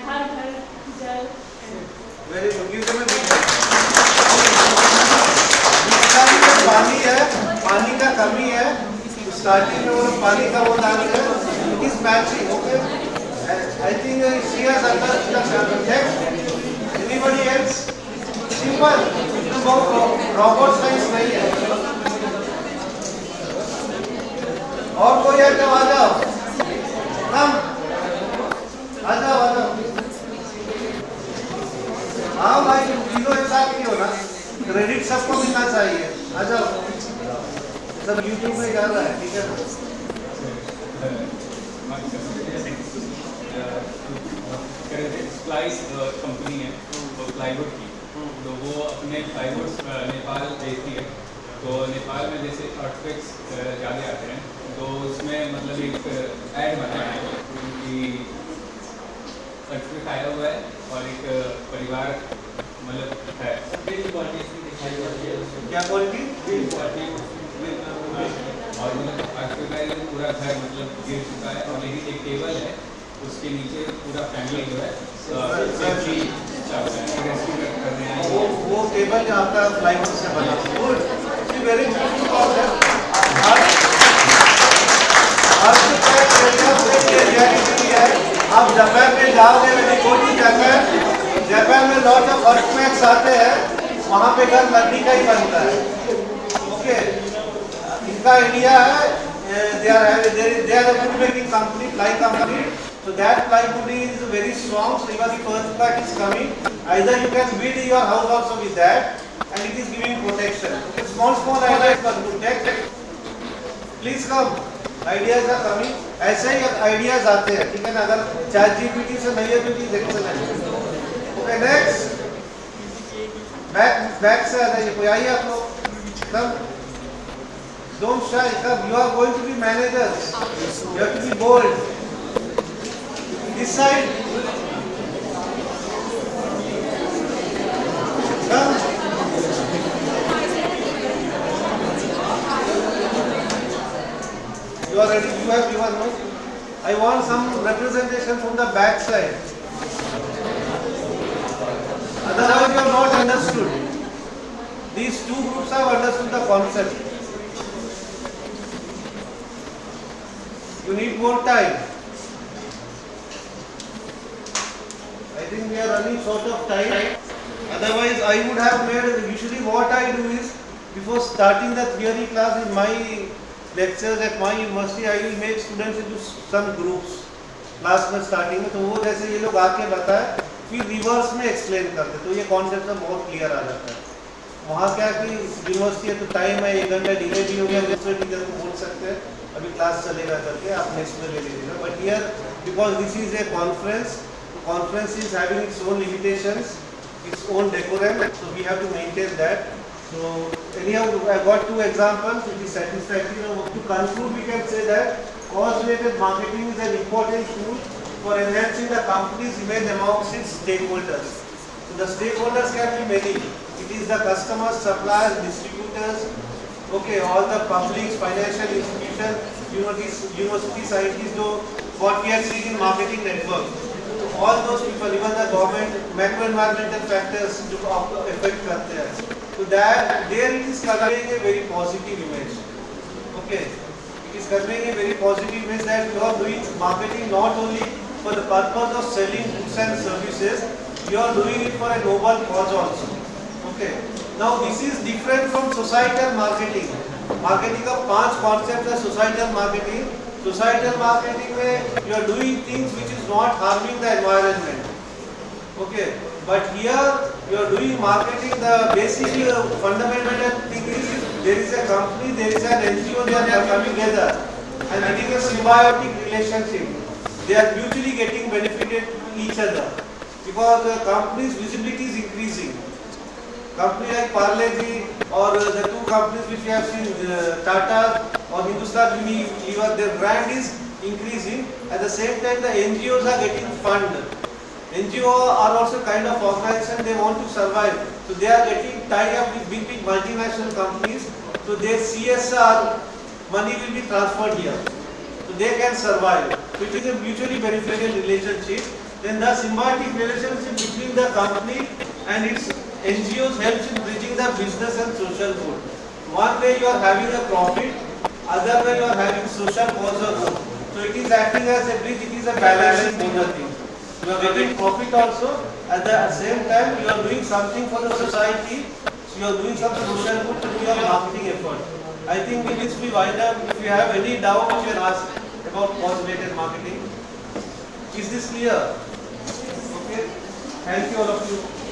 हर घर जल। Very good. Give them a big पानी है, पानी का कमी है, स्टार्टिंग में वो पानी का वो डाल है, it is matching, okay? I think she has understood the subject. Anybody else? Simple, इसमें बहुत रॉबोट साइंस नहीं है। और कोई है तो आ जाओ, कम आ जाओ। हाँ भाई, तीनों एक साथ क्यों ना, क्रेडिट सबको मिलना चाहिए। आ जाओ, सब यूट्यूब में जा रहा है, ठीक है ना? स्प्लाइस कंपनी है वो प्लाईवुड की, तो वो अपने प्लाईवुड नेपाल भेजती है। तो नेपाल में जैसे अर्थक्वेक्स ज़्यादा आते हैं, तो उसमें मतलब एक ऐड बनाया है कि अर्थक्वेक आया हुआ है और एक परिवार मतलब है, क्या क्वालिटी? और मतलब अर्थक्वेक का पूरा घर मतलब गिर चुका है, और लेकिन एक टेबल है उसके नीचे पूरा फैमिली जो है सेफ्टी रेस्क्यू कर रहे हैं। वो टेबल जो आपका प्लाईवुड से बना, गुड, वेरी ब्यूटीफुल कॉन्सेप्ट। आप जापान में जाओगे, जापान में लॉट ऑफ अर्थक्वेक्स आते हैं, वहाँ पे घर लकड़ी का ही बनता है, ओके? इनका आइडिया है, they are a wood making company, ply company, so that plywood is very strong, so even if earthquake is coming, either you can build your house also with that, and it is giving protection. Okay, small ideas but good. Please come, ideas are coming. ऐसे ही ideas आते हैं, ठीक है ना? अगर ChatGPT से नहीं है तो please excellent. Okay, next, back से आ जाइए, कोई आइए आप लोग। Come, don't shy, come, you are going to be managers, you have to be bold. This side, come, you are ready, you have given no? I want some representation from the back side. Otherwise you have not understood. These two groups have understood the concept. You need more time. I think we are running short of time. Otherwise I would have made, usually what I do is, before starting the theory class in my lectures at my university, I will make students into some groups class में starting में, तो वो जैसे ये लोग आके बताए फिर रिवर्स में एक्सप्लेन करते, तो ये कॉन्सेप्ट बहुत क्लियर आ जाता है। वहाँ क्या कि यूनिवर्सिटी है तो टाइम है, 1 घंटा डिले भी हो गया, दूसरे टीचर को बोल सकते हैं अभी क्लास चलेगा करके, आप नेक्स्ट में ले लीजिएगा। But here because this is a conference, conference is having its own limitations, its own decorum, so we have to maintain that. So anyhow, I got 2 examples which is satisfactory. Now to conclude, we can say that cost-related marketing is an important tool for enhancing the company's image amongst its stakeholders. So the stakeholders can be many. It is the customers, suppliers, distributors, okay, all the public, financial institutions, university scientists, so what we are seeing in marketing network. So all those people, even the government, macro-environmental factors जो affect करते हैं. So that there it is conveying a very positive image. Okay, it is conveying a very positive image that you are doing marketing not only for the purpose of selling goods and services, you are doing it for a noble cause also. Okay. Now this is different from societal marketing. Marketing का 5 concepts है societal marketing. Societal marketing में you are doing things which is not harming the environment. Okay. But here you are doing marketing. The basic fundamental thing is there is a company, there is an NGO, they are coming together and it is a symbiotic relationship. They are mutually getting benefited each other because the company's visibility is increasing. Company like Parle-G or the 2 companies which we have seen, Tata or Hindustan Unilever, their brand is increasing. At the same time, the NGOs are getting funded. NGO are also kind of organization, they want to survive. So they are getting tied up with big multinational companies. So their CSR money will be transferred here. So they can survive. So it is a mutually beneficial relationship. Then the symbiotic relationship between the company and its NGOs helps in bridging the business and social good. One way you are having a profit, other way you are having social cause or good. So it is acting as a bridge, it is a balancing thing. You are getting profit also, at the same time you are doing something for the society, so you are doing some social good to do your marketing effort. I think with this we wind up. If you have any doubt, you can ask about cause-related marketing. Is this clear? Okay. Thank you all of you.